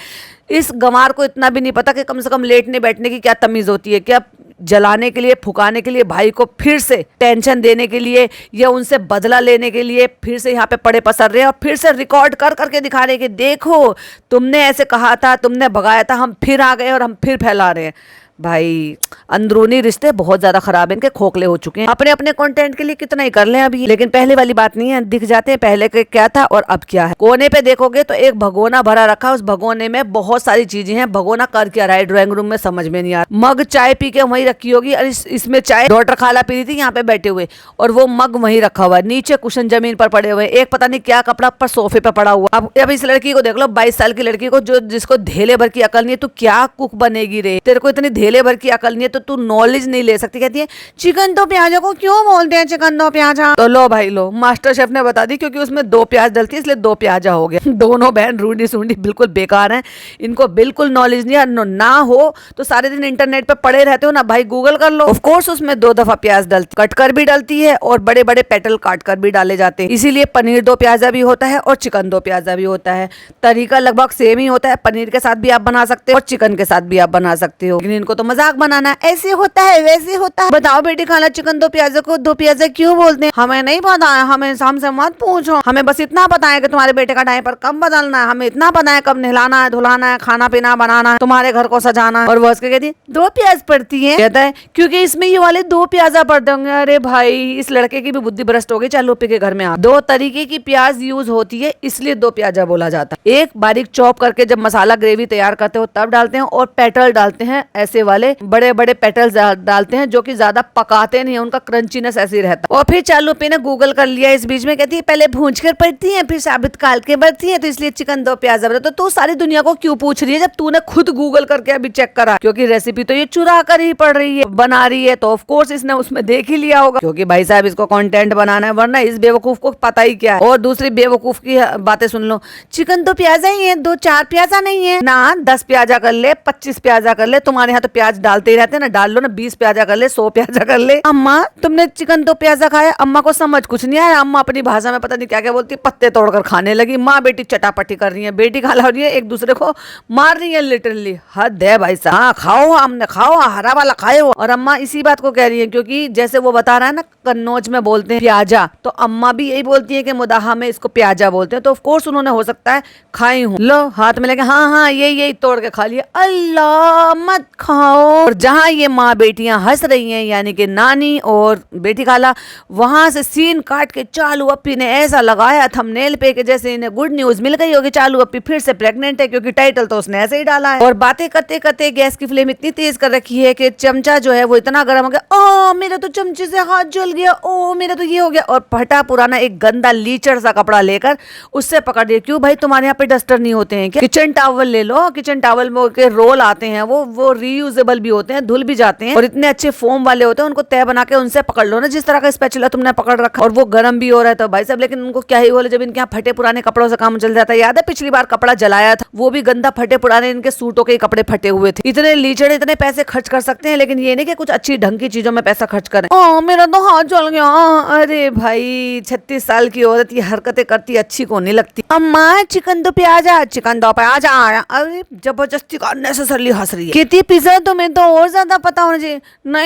इस गंवार को इतना भी नहीं पता कि कम से कम लेटने बैठने की क्या तमीज होती है, क्या जलाने के लिए, फुकाने के लिए, भाई को फिर से टेंशन देने के लिए या उनसे बदला लेने के लिए फिर से यहाँ पे पड़े पसर रहे हैं, और फिर से रिकॉर्ड कर करके दिखा रहे हैं कि देखो तुमने ऐसे कहा था, तुमने भगाया था, हम फिर आ गए और हम फिर फैला रहे हैं। भाई अंदरूनी रिश्ते बहुत ज्यादा खराब है, इनके खोखले हो चुके हैं, अपने अपने कंटेंट के लिए कितना ही कर लें अभी। लेकिन पहले वाली बात नहीं है, दिख जाते हैं पहले के क्या था और अब क्या है। कोने पे देखोगे तो एक भगोना भरा रखा है, उस भगोने में बहुत सारी चीजें हैं। भगोना कर क्या रहा है ड्राइंग रूम में, समझ में नहीं आ रहा। मग चाय पी के वहीं रखी होगी, और इसमें चाय डॉक्टर खाला पी रही थी यहाँ पे बैठे हुए, और वो मग वहीं रखा हुआ है, नीचे कुशन जमीन पर पड़े हुए, एक पता नहीं क्या कपड़ा पर सोफे पे पड़ा हुआ। अब इस लड़की को देख लो, 22 साल की लड़की को, जो जिसको धेले भर की अकल नहीं है, तू क्या कुक बनेगी रे, तेरे को इतनी धेले भर की अकल नहीं है तो तू नॉलेज नहीं ले सकती। कहती है चिकन दो प्याजा को क्यों बोलते हैं चिकन दो प्याजा, तो लो भाई लो, मास्टर शेफ ने बता दी, क्योंकि उसमें 2 प्याज डलती है इसलिए 2 प्याजा हो गया। दोनों बहन रूडी सूंडी बिल्कुल बेकार हैं, इनको बिल्कुल नॉलेज नहीं है। ना हो तो सारे दिन इंटरनेट पे पड़े रहते हो ना भाई, गूगल कर लो। ऑफ कोर्स उसमें 2 दफा प्याज डलती, कटकर भी डलती है और बड़े बड़े पेटल काट कर भी डाले जाते हैं, इसीलिए पनीर 2 प्याजा भी होता है और चिकन 2 प्याजा भी होता है। तरीका लगभग सेम ही होता है, पनीर के साथ भी आप बना सकते हो और चिकन के साथ भी आप बना सकते हो, लेकिन इनको तो मजाक बनाना, ऐसे होता है वैसे होता है। बताओ बेटी खाला, चिकन 2 प्याजा को 2 प्याजा क्यों बोलते हैं? हमें नहीं पता है, हमें हमसे मत पूछो, हमें बस इतना पता है कि तुम्हारे बेटे का डायपर कब बदलना है, हमें इतना पता है कब नहलाना है, धुलाना है, खाना पीना बनाना है, तुम्हारे घर को सजाना है। और वो उसके कहती है 2 प्याज पड़ती है, कहता है क्योंकि इसमें ये वाले 2 प्याजा पड़ते होंगे। अरे भाई इस लड़के की भी बुद्धि भ्रष्ट हो गई, चल लोपी के घर में आ। 2 तरीके की प्याज यूज होती है, इसलिए 2 प्याजा बोला जाता है। एक बारीक चॉप करके जब मसाला ग्रेवी तैयार करते हो तब डालते हैं, और पेटल डालते हैं, ऐसे वाले बड़े बड़े पेटल्स डालते हैं जो कि ज्यादा पकाते नहीं है, उनका क्रंचीनेस ऐसे ही रहता है। और फिर चालू पी ने गूगल कर लिया इस बीच में, कहती है पहले भूंज कर पड़ती है फिर साबित काल के बढ़ती है, तो इसलिए चिकन 2 प्याजा बता। तो तू सारी दुनिया को क्यों पूछ रही है जब तूने खुद गूगल करके अभी चेक करा, क्योंकि रेसिपी तो ये चुरा कर ही पड़ रही है, बना रही है, तो ऑफ कोर्स इसने उसमें देख ही लिया होगा, क्योंकि भाई साहब इसको कंटेंट बनाना है, वरना इस बेवकूफ को पता ही क्या है। और दूसरी बेवकूफ की बातें सुन लो, चिकन 2 प्याजा ही है, 2 4 प्याजा नहीं है ना, 10 प्याजा कर ले, 25 प्याजा कर ले, तुम्हारे यहाँ तो प्याज डालते ही रहते हैं ना, डाल लो ना, 20 प्याजा कर ले, 100 प्याजा कर ले। अम्मा तुमने चिकन तो प्याजा खाया? अम्मा को समझ कुछ नहीं आया, अम्मा अपनी भाषा में पता नहीं क्या क्या बोलती, पत्ते तोड़कर खाने लगी। माँ बेटी चटापटी कर रही है, बेटी खाला हो रही है, एक दूसरे को मार रही है लिटरली। हद है भाई साहब। हाँ खाओ, हमने खाओ, हरा वाला खाए हो। और अम्मा इसी बात को कह रही है क्योंकि जैसे वो बता रहा है ना, कन्नौज में बोलते हैं प्याजा, तो अम्मा भी यही बोलती है कि मुदाहा में इसको प्याजा बोलते हैं। तो ऑफ कोर्स उन्होंने हो सकता है खाई हूँ। लो हाथ में लेके, हाँ हाँ यही तोड़ के खा लिया। अल्लाह मत खाओ। और जहाँ ये माँ बेटियां हंस रही हैं, यानी कि नानी और बेटी खाला, वहां से सीन काट के चालू अप्पी ने ऐसा लगाया थंबनेल पे कि जैसे इन्हें गुड न्यूज मिल गई होगी, चालू अप्पी फिर से प्रेग्नेंट है, क्योंकि टाइटल तो उसने ऐसे ही डाला है। और बातें करते करते गैस की फ्लेम इतनी तेज कर रखी है कि चमचा जो है वो इतना गर्म हो गया, ओ मेरा तो चमचे से हाथ जल गया, ओ मेरा तो ये हो गया। और फटा पुराना एक गंदा लीचड़ सा कपड़ा लेकर उससे पकड़ दिया। क्यों भाई, तुम्हारे यहाँ पे डस्टर नहीं होते हैं क्या? किचन टॉवल ले लो, किचन टॉवल में के रोल आते हैं, वो रीयूजेबल भी होते हैं, धुल भी जाते हैं, और इतने अच्छे फोम वाले होते हैं, उनको तय बना के उनसे पकड़ लो ना, जिस तरह का स्पैचुला तुमने पकड़ रखा। और वो गर्म भी हो रहा है तो भाई साहब, लेकिन उनको क्या ही बोले, जब इनके यहाँ फटे पुराने कपड़ों से काम चल जाता है। याद है पिछली बार कपड़ा जलाया था, वो भी गंदा फटे पुराने इनके सूटों के कपड़े फटे हुए थे। इतने लीचड़े इतने पैसे खर्च कर सकते हैं, लेकिन ये नहीं कि कुछ अच्छी ढंग की चीजों में पैसा खर्च करें। ओ मेरा तो हाथ जल गया। अरे भाई 36 साल की औरत ये हरकतें करती अच्छी को नहीं लगती। अम्मा चिकन दो प्याजा, चिकन दो प्याजा। अरे जबरदस्ती अननेसेसरली हंस रही है। कहती पिज्जा तुम्हें तो और ज्यादा पता होना चाहिए।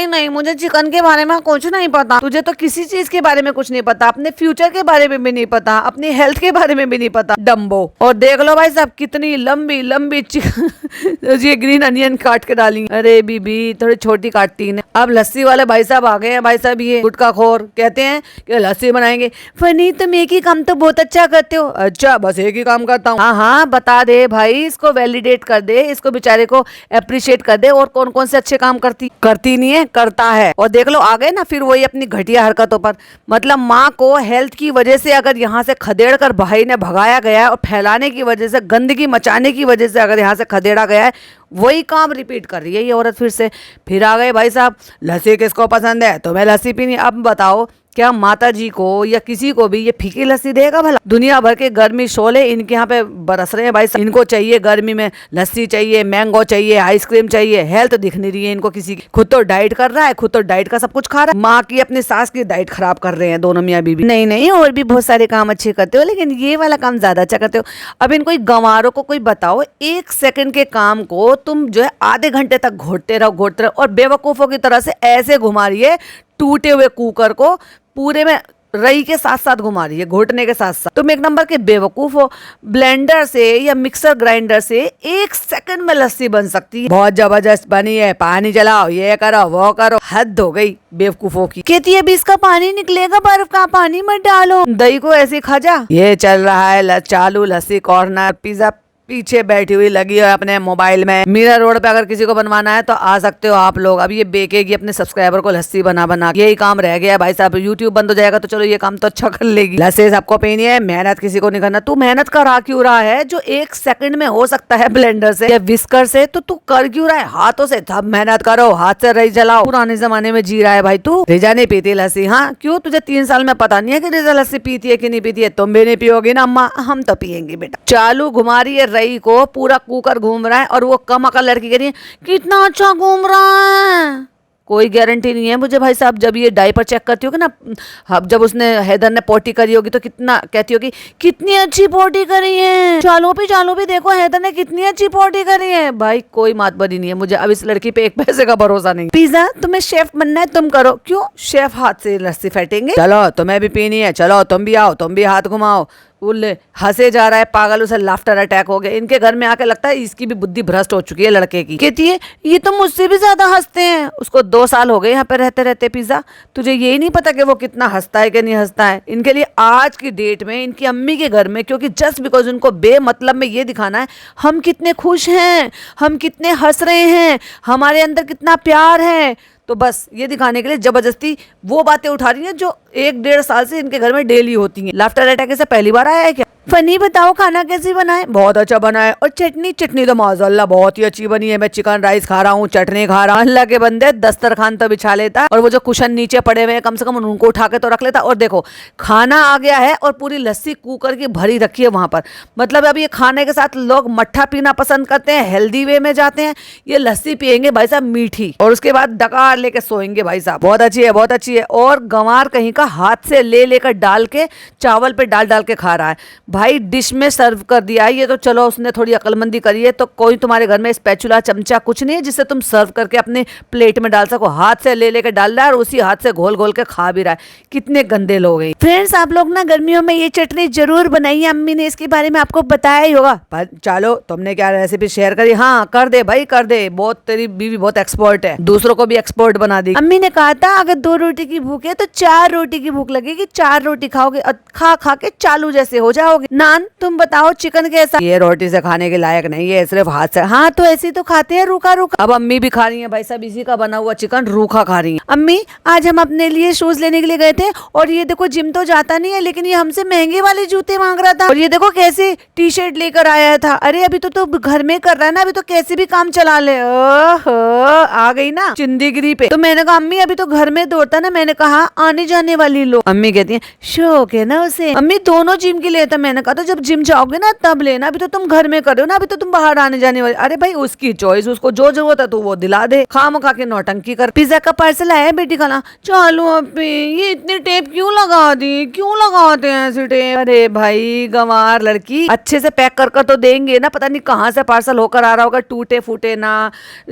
नहीं मुझे चिकन के बारे में कुछ नहीं पता। तुझे तो किसी चीज के बारे में कुछ नहीं पता, अपने फ्यूचर के बारे में भी नहीं पता, अपनी हेल्थ के बारे में भी नहीं पता, डम्बो। और देख लो भाई साहब कितनी लंबी लंबी चिकन ये ग्रीन अनियन काट के डाली। अरे बीबी थोड़ी छोटी काटती है। अब लस्सी वाले भाई साहब आ गए हैं। भाई साहब ये गुटखा खोर कहते हैं कि लस्सी बनाएंगे। फनी तुम एक ही काम तो बहुत अच्छा करते हो। अच्छा बस एक ही काम करता हूँ? हाँ बता दे भाई, इसको वैलिडेट कर दे, इसको बेचारे को अप्रिशिएट कर दे। और कौन कौन से अच्छे काम करती नहीं है, करता है। और देख लो आ गए ना फिर वही अपनी घटिया हरकतों पर। मतलब माँ को हेल्थ की वजह से अगर यहाँ से खदेड़ कर भाई ने भगाया गया है, और फैलाने की वजह से, गंदगी मचाने की वजह से अगर यहाँ से खदेड़ा गया है, वही काम रिपीट कर रही है ये औरत फिर से। फिर आ गए भाई साहब, लस्सी किसको पसंद है? तुम्हें लस्सी पीनी। अब बताओ क्या माता जी को या किसी को भी ये फीकी लस्सी देगा भला? दुनिया भर के गर्मी शोले इनके यहाँ पे बरस रहे हैं भाई साहब। इनको चाहिए गर्मी में लस्सी चाहिए, मैंगो चाहिए, आइसक्रीम चाहिए। हेल्थ दिख नहीं रही है इनको किसी की। खुद तो डाइट कर रहा है, खुद तो डाइट का सब कुछ खा रहा है, माँ की अपनी सास की डाइट खराब कर रहे हैं दोनों मियाँ बीबी। नहीं और भी बहुत सारे काम अच्छे करते हो, लेकिन ये वाला काम ज्यादा अच्छा करते हो। अब इन कोई गंवारों को कोई बताओ, 1 सेकंड के काम को तुम जो है आधे घंटे तक घोटते रहो। और बेवकूफों की तरह से ऐसे घुमा रही है टूटे हुए कुकर को, पूरे में रई के साथ साथ घुमा रही है, घोटने के साथ साथ। तुम एक नंबर के बेवकूफ हो। ब्लेंडर से या मिक्सर ग्राइंडर से 1 सेकंड में लस्सी बन सकती है। बहुत जबरदस्त बनी है, पानी चलाओ, ये करो वो करो। हद हो गई बेवकूफों की। कहती है अभी इसका पानी निकलेगा, बर्फ का पानी मत डालो, दही को ऐसे खा जा। ये चल रहा है चालू लस्सी कॉर्नर। पिज्जा पीछे बैठी हुई लगी है अपने मोबाइल में। मीरा रोड पे अगर किसी को बनवाना है तो आ सकते हो आप लोग। अब ये बेचेगी अपने सब्सक्राइबर को लस्सी बना। यही काम रह गया भाई साहब। यूट्यूब बंद हो जाएगा तो चलो ये काम तो अच्छा कर लेगी। लस्सी सबको पीनी है, मेहनत किसी को नहीं करना। तू मेहनत करा क्यों रहा है? जो 1 सेकंड में हो सकता है ब्लेंडर से या विस्कर से, तो तू कर क्यों रहा है हाथों से? सब मेहनत करो, हाथ से रही चलाओ। पुराने जमाने में जी रहा है भाई तू। रिजा नहीं पीती लस्सी? हाँ क्यों? तुझे 3 साल में पता नहीं है कि रिजा लस्सी पीती है कि नहीं पीती है? तुम भी नहीं पियोगी ना अम्मा? हम तो पियेंगे बेटा। चालू घुमा रही है रई को, पूरा कुकर घूम रहा है। और वो कम अकल लड़की कह रही है कितना अच्छा घूम रहा है। कोई गारंटी नहीं है मुझे भाई साहब। जब ये डायपर चेक करती होगी ना, जब उसने हैदर ने पोटी करी होगी तो कितना कहती होगी कितनी अच्छी पोटी करी है। चालो भी देखो हैदर ने कितनी अच्छी पोटी करी है। भाई कोई मातबरी नहीं है मुझे। अब इस लड़की पे 1 पैसे का भरोसा नहीं। पिज्जा तुम्हें शेफ बनना है, तुम करो। क्यों? शेफ हाथ से लस्सी फेंटेंगे। चलो तुम्हें भी पीनी है, चलो तुम भी आओ, तुम भी हाथ घुमाओ। उल्ले हंसे जा रहा है पागल, उसे लाफ्टर अटैक हो गया। इनके घर में आके लगता है इसकी भी बुद्धि भ्रष्ट हो चुकी है लड़के की। कहती है ये तो मुझसे भी ज्यादा हंसते हैं। उसको 2 साल हो गए यहाँ पे रहते रहते। पिज्जा तुझे यही नहीं पता कि वो कितना हंसता है कि नहीं हंसता है? इनके लिए आज की डेट में इनकी अम्मी के घर में, क्योंकि जस्ट बिकॉज उनको बेमतलब में ये दिखाना है हम कितने खुश हैं, हम कितने हंस रहे हैं, हमारे अंदर कितना प्यार है, तो बस ये दिखाने के लिए जबरदस्ती वो बातें उठा रही हैं जो 1-1.5 साल से इनके घर में डेली होती हैं। लाफ्टर अटैक से पहली बार आया है क्या? फनी बताओ खाना कैसी बनाए? बहुत अच्छा बना है। और चटनी चटनी तो माशाल्लाह बहुत ही अच्छी बनी है। मैं चिकन राइस खा रहा हूँ, चटनी खा रहा हूँ। अल्लाह के बंदे दस्तरखान तो बिछा लेता है और वो जो कुशन नीचे पड़े हुए हैं कम से कम उनको उठा के तो रख लेता। और देखो खाना आ गया है और पूरी लस्सी कुकर की भरी रखी है वहां पर। मतलब अब ये खाने के साथ लोग मट्ठा पीना पसंद करते हैं, हेल्दी वे में जाते हैं, ये लस्सी पियेंगे भाई साहब मीठी, और उसके बाद डकार लेके सोएंगे भाई साहब। बहुत अच्छी है, बहुत अच्छी है। और गंवार कहीं का हाथ से ले लेकर डाल के चावल पे डाल डाल के खा रहा है भाई। डिश में सर्व कर दिया है ये तो चलो उसने थोड़ी अक्लमंदी करी है। तो कोई तुम्हारे घर में स्पैचुला चमचा कुछ नहीं है जिससे तुम सर्व करके अपने प्लेट में डाल सको? हाथ से ले लेके डाल रहा है और उसी हाथ से घोल घोल के खा भी रहा है। कितने गंदे लोग हैं। फ्रेंड्स आप लोग ना गर्मियों में ये चटनी जरूर बनाइए, अम्मी ने इसके बारे में आपको बताया ही होगा। पर चलो तुमने क्या रेसिपी शेयर करी? हाँ कर दे भाई कर दे, बहुत तेरी बीवी बहुत एक्सपर्ट है, दूसरों को भी एक्सपर्ट बना दी। अम्मी ने कहा था अगर 2 रोटी की भूख है तो 4 रोटी की भूख लगेगी, 4 रोटी खाओगे और खा खा के चालू जैसे हो जाओगे। नान तुम बताओ चिकन कैसा? ये रोटी से खाने के लायक नहीं है, सिर्फ हाथ से। हाँ तो ऐसी तो खाते हैं रूखा रूखा। अब अम्मी भी खा रही है भाई साहब इसी का बना हुआ चिकन रूखा खा रही है। अम्मी आज हम अपने लिए शूज लेने के लिए गए थे और ये देखो जिम तो जाता नहीं है लेकिन ये हमसे महंगे वाले जूते मांग रहा था। और ये देखो कैसे टी शर्ट लेकर आया था। अरे अभी तो घर में कर रहा है ना, अभी तो कैसे भी काम चला ले। आ गई ना चिंदीगिरी पे। तो मैंने कहा अम्मी अभी तो घर में दौड़ता ना। मैंने कहा आने जाने वाली लोग। अम्मी कहती है शौक है ना उसे। अम्मी दोनों जिम के लिए था। मैंने कहा तो जब जिम जाओगे ना तब लेना, अभी तो तुम घर में कर रहे हो ना, अभी तो तुम बाहर आने जाने वाले। अरे भाई उसकी चॉइस, उसको जो जरूरत है तो वो दिला दे, खाम खा के नौटंकी कर। पिज्जा का पार्सल आया है बेटी खाना। चलो अम्मी ये इतने टेप क्यों लगा दी, क्यों लगाते हैं ऐसे टेप? अरे भाई गंवार लड़की, अच्छे से पैक कर तो देंगे ना, पता नहीं कहाँ से पार्सल होकर आ रहा होगा, टूटे फूटे ना,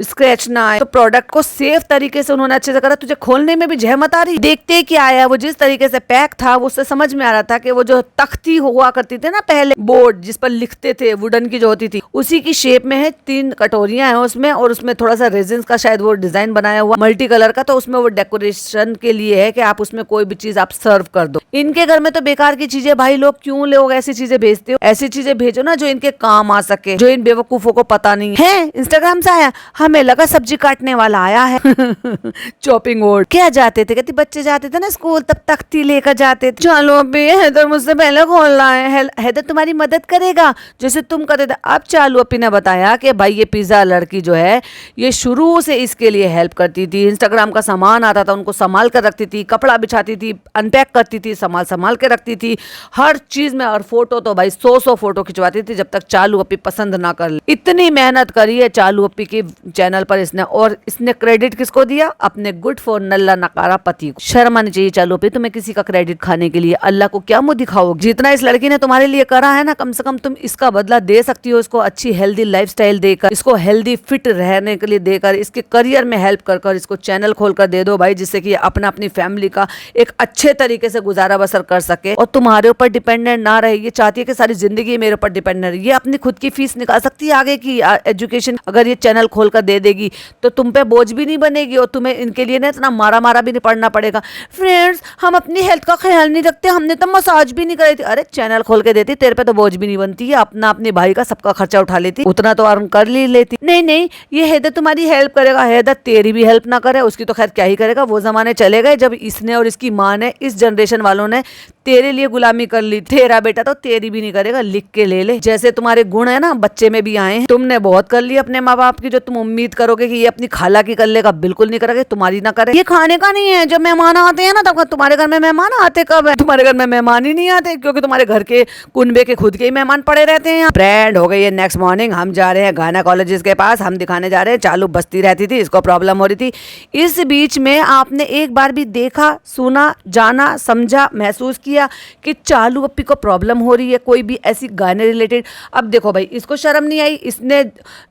स्क्रैच ना आए। तो प्रोडक्ट को सेफ तरीके से उन्होंने अच्छे से करा, तुझे खोलने में भी जहमत आ रही। देखते क्या आया, वो जिस तरीके से पैक था वो उससे समझ में आ रहा था कि वो जो तख्ती हुआ करती थी ना पहले, बोर्ड जिस पर लिखते थे वुडन की जो होती थी, उसी की शेप में है। 3 कटोरियां हैं उसमें और उसमें थोड़ा सा रेजिन का शायद वो डिजाइन बनाया हुआ मल्टी कलर का। तो उसमें वो डेकोरेशन के लिए है कि आप उसमें कोई भी चीज आप सर्व कर दो। इनके घर में तो बेकार की चीजें भाई, लोग क्यों लोग ऐसी चीजें भेजते हो? ऐसी चीजें भेजो ना जो इनके काम आ सके, जो इन बेवकूफों को पता नहीं है। इंस्टाग्राम से आया, हमें लगा सब्जी काटने वाला आया है। Chopping board. क्या जाते थे? कहती बच्चे जाते थे ना स्कूल तब तख्ती लेकर जाते थे। चलो अभी हैदर मुझसे पहले खोल रहा है, हैदर तुम्हारी मदद करेगा जैसे तुम करते थे। अब चालू अपी ने बताया कि भाई ये पिज्जा लड़की जो है ये शुरू से इसके लिए हेल्प करती थी। इंस्टाग्राम का सामान आता था उनको संभाल कर रखती थी, कपड़ा बिछाती थी, अनपैक करती थी, संभाल के रखती थी हर चीज में। और फोटो तो भाई 100 फोटो खिंचवाती थी जब तक चालू अपी पसंद ना कर ले। इतनी मेहनत करी है चालू अपी की चैनल पर इसने, और इसने क्रेडिट किसको दिया? अपने गुड फॉर नल्ला नकारा पति को। शर्म आनी चाहिए चालू अपी तुम्हें किसी का क्रेडिट खाने के लिए। अल्लाह को क्या मुंह दिखाओगे? जितना इस लड़की ने तुम्हारे लिए करा है ना, कम से कम तुम इसका बदला दे सकती हो। इसको अच्छी हेल्दी लाइफस्टाइल देकर, इसको हेल्दी फिट रहने के लिए देकर, इसके करियर में हेल्प कर कर इसको चैनल खोल कर दे दो भाई, जिससे कि अपना अपनी फैमिली का एक अच्छे तरीके से गुजारा बसर कर सके और तुम्हारे ऊपर डिपेंडेंट ना रहे। ये चाहती है कि सारी जिंदगी मेरे ऊपर डिपेंडेंट रहे। ये अपनी खुद की फीस निकाल सकती है आगे की एजुकेशन, अगर ये चैनल खोल कर दे देगी तो तुम पे बोझ भी नहीं बनेगी और तुम्हें इनके लिए ना इतना मारा भी नहीं पड़ना पड़ेगा। फ्रेंड्स हम अपनी हेल्थ का ख्याल नहीं रखते, हमने तो मसाज भी नहीं करी थी। अरे चैनल खोल के देती, तेरे पे तो बोझ भी नहीं बनती है, अपना अपने भाई का सबका खर्चा उठा लेती, उतना तो अर्न कर ही लेती। नहीं ये हैदर तुम्हारी हेल्प करेगा। हैदर तेरी भी हेल्प ना करे, उसकी तो खैर क्या ही करेगा। वो जमाने चले गए जब इसने और इसकी माँ ने, इस जनरेशन वालों ने तेरे लिए गुलामी कर ली। तेरा बेटा तो तेरी भी नहीं करेगा, लिख के ले ले। जैसे तुम्हारे गुण है ना बच्चे में भी आए हैं। तुमने बहुत कर ली अपने माँ बाप की, जो तुम उम्मीद करोगे कि ये अपनी खाला की कर लेगा, बिल्कुल नहीं करोगे, तुम्हारी ना करे। ये खाने का नहीं है, जब मेहमान आते हैं ना तब तुम्हारे घर में मेहमान आते कब है? तुम्हारे घर में मेहमान ही नहीं आते क्योंकि तुम्हारे घर के कुनबे के खुद के ही मेहमान पड़े रहते हैं। ब्रेड हो गई है। नेक्स्ट मॉर्निंग हम जा रहे हैं गायनेकोलॉजिस्ट के पास, हम दिखाने जा रहे हैं। चालू बस्ती रहती थी, इसको प्रॉब्लम हो रही थी। इस बीच में आपने एक बार भी देखा, सुना, जाना, समझा, महसूस किया कि चालू अपी को प्रॉब्लम हो रही है कोई भी ऐसी गाने रिलेटेड? अब देखो भाई इसको शर्म नहीं आई, इसने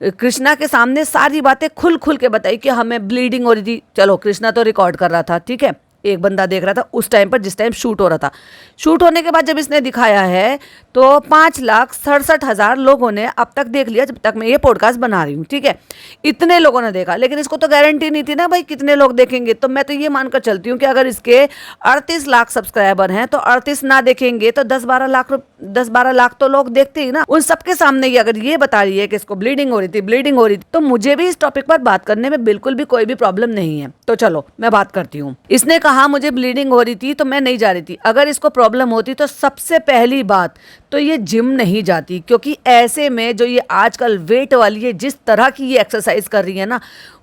कृष्णा के सामने सारी बातें खुल के बताई कि हमें ब्लीडिंग हो रही थी। चलो कृष्णा तो रिकॉर्ड कर रहा था, ठीक है, एक बंदा देख रहा था उस टाइम पर जिस टाइम शूट हो रहा था। शूट होने के बाद जब इसने दिखाया है तो 5,67,000 लोगों ने अब तक देख लिया जब तक मैं ये पॉडकास्ट बना रही हूँ, ठीक है, इतने लोगों ने देखा। लेकिन इसको तो गारंटी नहीं थी ना भाई कितने लोग देखेंगे। तो मैं तो ये मानकर चलती हूँ कि अगर इसके 38 लाख सब्सक्राइबर हैं तो 38 ना देखेंगे तो 10-12 लाख 10-12 लाख तो लोग देखते ही ना, उन सबके सामने ही अगर ये बता रही है कि इसको ब्लीडिंग हो रही थी, तो मुझे भी इस टॉपिक पर बात करने में बिल्कुल भी कोई भी प्रॉब्लम नहीं है। तो चलो मैं बात करती हूँ। इसने कहा मुझे ब्लीडिंग हो रही थी तो मैं नहीं जा रही थी। अगर इसको प्रॉब्लम होती तो सबसे पहली बात तो ये जिम नहीं जाती, क्योंकि ऐसे में जो ये आजकल वेट वाली है, जिस तरह की ये एक्सरसाइज कर रही है ना,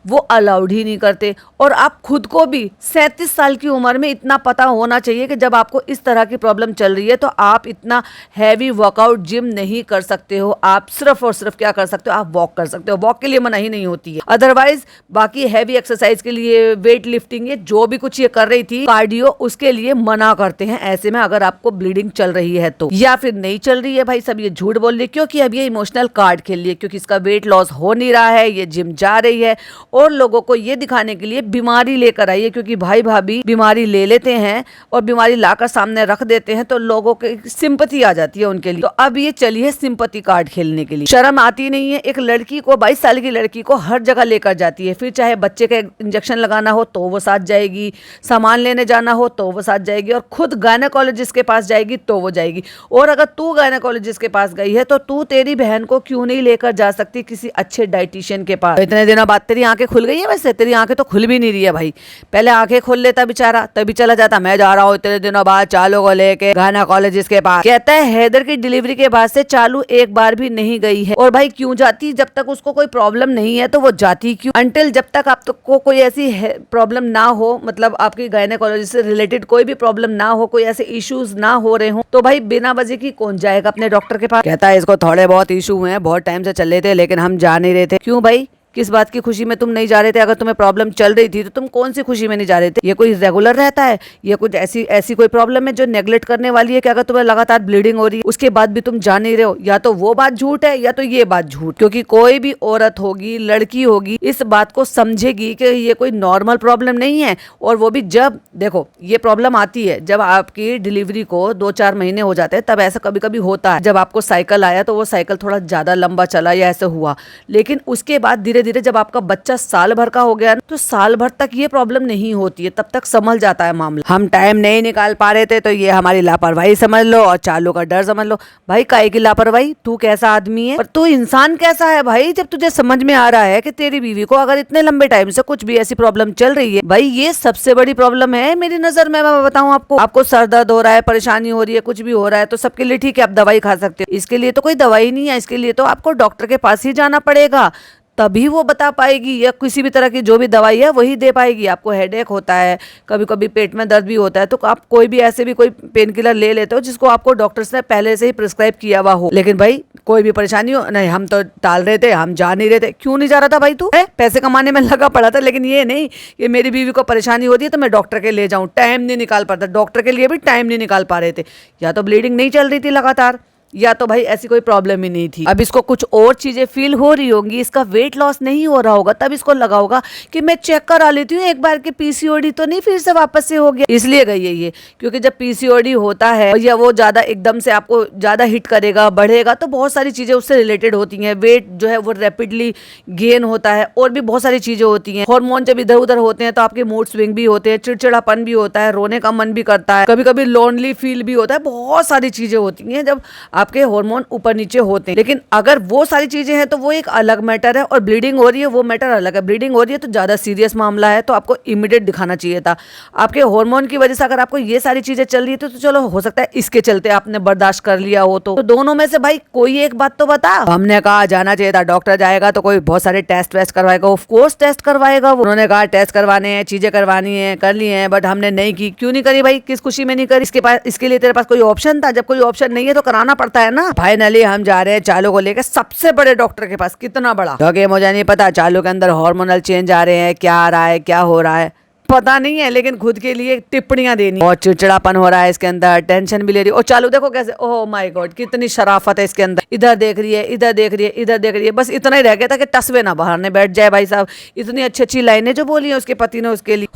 वो अलाउड ही नहीं करते। और आप खुद को भी 37 साल की उम्र में इतना पता होना चाहिए कि जब आपको इस तरह की प्रॉब्लम चल रही है तो आप इतना हैवी वर्कआउट जिम नहीं कर सकते हो। आप सिर्फ और सिर्फ क्या कर सकते हो, आप वॉक कर सकते हो। वॉक के लिए मनाही नहीं होती है, अदरवाइज बाकी हैवी एक्सरसाइज के लिए, वेट लिफ्टिंग, ये जो भी कुछ ये कर रही थी कार्डियो, उसके लिए मना करते हैं। ऐसे में अगर आपको ब्लीडिंग चल रही है तो, या फिर नहीं चल रही है, भाई सब ये झूठ बोल रही है, क्योंकि अब ये इमोशनल कार्ड खेल रही है, क्योंकि इसका वेट लॉस हो नहीं रहा है, ये जिम जा रही है और लोगों को ये दिखाने के लिए बीमारी लेकर आई है। क्योंकि भाई भाभी बीमारी ले लेते हैं और बीमारी लाकर सामने रख देते हैं तो लोगों की सिंपैथी आ जाती है उनके लिए। तो अब ये चली है सिंपैथी कार्ड खेलने के लिए। शर्म आती नहीं है। एक लड़की को, 22 साल की लड़की को हर जगह लेकर जाती है, फिर चाहे बच्चे का इंजेक्शन लगाना हो तो वो साथ जाएगी, सामान लेने जाना हो तो वो साथ जाएगी, और खुद गायनेकोलॉजिस्ट के पास जाएगी तो वो जाएगी। और अगर तू गायनेकोलॉजिस्ट के पास गई है तो तू तेरी बहन को क्यों नहीं लेकर जा सकती किसी अच्छे डाइटिशियन के पास। इतने दिनों बाद तेरी आंखें खुल गई है। वैसे तेरी आंखें तो खुल भी नहीं रही है भाई, पहले आंखें खोल लेता बेचारा, तभी चला जाता मैं जा रहा हूँ इतने दिनों बाद चालू को लेके गायनेकोलॉजिस्ट के पास। कहता है हैदर की डिलीवरी के बाद से चालू एक बार भी नहीं गई है। और भाई क्यों जाती, जब तक उसको कोई प्रॉब्लम नहीं है तो वो जाती क्यों, अंटिल जब तक आपको कोई ऐसी प्रॉब्लम ना हो, मतलब आपकी गायनेकोलॉजिस्ट से रिलेटेड कोई भी प्रॉब्लम ना हो, कोई ऐसे इश्यूज ना हो रहे हो, तो भाई बिना वजह की कौन जाएगा अपने डॉक्टर के पास। कहता है इसको थोड़े बहुत इशू हुए हैं, बहुत टाइम से चल रहे थे लेकिन हम जा नहीं रहे थे। क्यों भाई, किस बात की खुशी में तुम नहीं जा रहे थे? अगर तुम्हें प्रॉब्लम चल रही थी तो तुम कौन सी खुशी में नहीं जा रहे थे? ये कोई रेगुलर रहता है? ये कुछ ऐसी कोई प्रॉब्लम है जो नेग्लेक्ट करने वाली है कि अगर तुम्हें लगातार ब्लीडिंग हो रही है उसके बाद भी तुम जा नहीं रहे हो? या तो वो बात झूठ है या तो ये बात झूठ। क्योंकि कोई भी औरत होगी, लड़की होगी, इस बात को समझेगी कि ये कोई नॉर्मल प्रॉब्लम नहीं है। और वो भी जब देखो ये प्रॉब्लम आती है जब आपकी डिलीवरी को 2-4 महीने हो जाते हैं, तब ऐसा कभी कभी होता है। जब आपको साइकिल आया तो वो साइकिल थोड़ा ज्यादा लंबा चला या ऐसे हुआ, लेकिन उसके बाद धीरे धीरे जब आपका बच्चा साल भर का हो गया तो साल भर तक ये प्रॉब्लम नहीं होती है, तब तक संभल जाता है मामला। हम टाइम नहीं निकाल पा रहे थे तो ये हमारी लापरवाही समझ लो और चालू का डर समझ लो। भाई काहे की लापरवाही? तू कैसा आदमी है और तू इंसान कैसा है भाई, जब तुझे समझ में आ रहा है कि तेरी बीवी को अगर इतने लंबे टाइम से कुछ भी ऐसी प्रॉब्लम चल रही है, भाई ये सबसे बड़ी प्रॉब्लम है मेरी नजर में। मैं बताऊं आपको सर दर्द हो रहा है, परेशानी हो रही है, कुछ भी हो रहा है तो सबके लिए ठीक है, आप दवाई खा सकते हो। इसके लिए तो कोई दवाई नहीं है, इसके लिए तो आपको डॉक्टर के पास ही जाना पड़ेगा, तभी वो बता पाएगी, या किसी भी तरह की जो भी दवाई है वही दे पाएगी। आपको हेडेक होता है, कभी कभी पेट में दर्द भी होता है, तो आप कोई भी ऐसे भी कोई पेन किलर ले लेते हो जिसको आपको डॉक्टर्स ने पहले से ही प्रिस्क्राइब किया हुआ हो। लेकिन भाई कोई भी परेशानी हो, नहीं हम तो टाल रहे थे, हम जा नहीं रहे थे। क्यों नहीं जा रहा था भाई? तू पैसे कमाने में लगा पड़ा था, लेकिन ये नहीं कि मेरी बीवी को परेशानी होती है तो मैं डॉक्टर के ले जाऊं। टाइम नहीं निकाल पाता, डॉक्टर के लिए भी टाइम नहीं निकाल पा रहे थे। या तो ब्लीडिंग नहीं चल रही थी लगातार, या तो भाई ऐसी कोई प्रॉब्लम ही नहीं थी। अब इसको कुछ और चीजें फील हो रही होंगी, इसका वेट लॉस नहीं हो रहा होगा, तब इसको लगा होगा कि मैं चेक करा लेती हूँ एक बार के पीसीओडी तो नहीं फिर से वापस से हो गया, इसलिए गई है ये। क्योंकि जब पीसीओडी होता है या वो ज्यादा एकदम से आपको ज्यादा हिट करेगा, बढ़ेगा, तो बहुत सारी चीजें उससे रिलेटेड होती हैं। वेट जो है वो रैपिडली गेन होता है और भी बहुत सारी चीजें होती हैं। हार्मोन जब इधर उधर होते हैं तो आपके मूड स्विंग भी होते हैं, चिड़चिड़ापन भी होता है, रोने का मन भी करता है, कभी कभी लोनली फील भी होता है, बहुत सारी चीजें होती हैं जब आपके हार्मोन ऊपर नीचे होते हैं। लेकिन अगर वो सारी चीजें हैं तो वो एक अलग मैटर है, और ब्लीडिंग हो रही है वो मैटर अलग है। ब्लीडिंग हो रही है तो ज्यादा सीरियस मामला है, तो आपको इमीडिएट दिखाना चाहिए था। आपके हार्मोन की वजह से अगर आपको ये सारी चीजें चल रही है तो चलो हो सकता है इसके चलते आपने बर्दाश्त कर लिया हो, तो दोनों में से भाई कोई एक बात तो बता। हमने कहा जाना चाहिए था, डॉक्टर जाएगा तो कोई बहुत सारे टेस्ट वेस्ट करवाएगा, ऑफ कोर्स टेस्ट करवाएगा। उन्होंने कहा टेस्ट करवाने हैं, चीजें करवानी है, कर ली है, बट हमने नहीं की। क्यों नहीं करी भाई? किस खुशी में नहीं करी? इसके लिए तेरे पास कोई ऑप्शन था? जब कोई ऑप्शन नहीं है तो कराना पड़ता है ना। फाइनली हम जा रहे हैं चालू को लेकर सबसे बड़े डॉक्टर के पास। कितना बड़ा? क्योंकि मुझे नहीं पता चालू के अंदर हार्मोनल चेंज आ रहे हैं, क्या आ रहा है, क्या हो रहा है पता नहीं है, लेकिन खुद के लिए टिप्पणियां देनी। और चिड़चिड़ापन हो रहा है इसके अंदर, टेंशन भी ले रही है। और चालू देखो कैसे, ओह माय गॉड कितनी शराफत है इसके अंदर, इधर देख रही है, इधर देख रही है, इधर देख रही है। बस इतना ही रह गया था कि टसवे ना बाहर ने बैठ जाए भाई साहब। इतनी अच्छी अच्छी लाइनें जो बोली है उसके पति ने उसके लिए।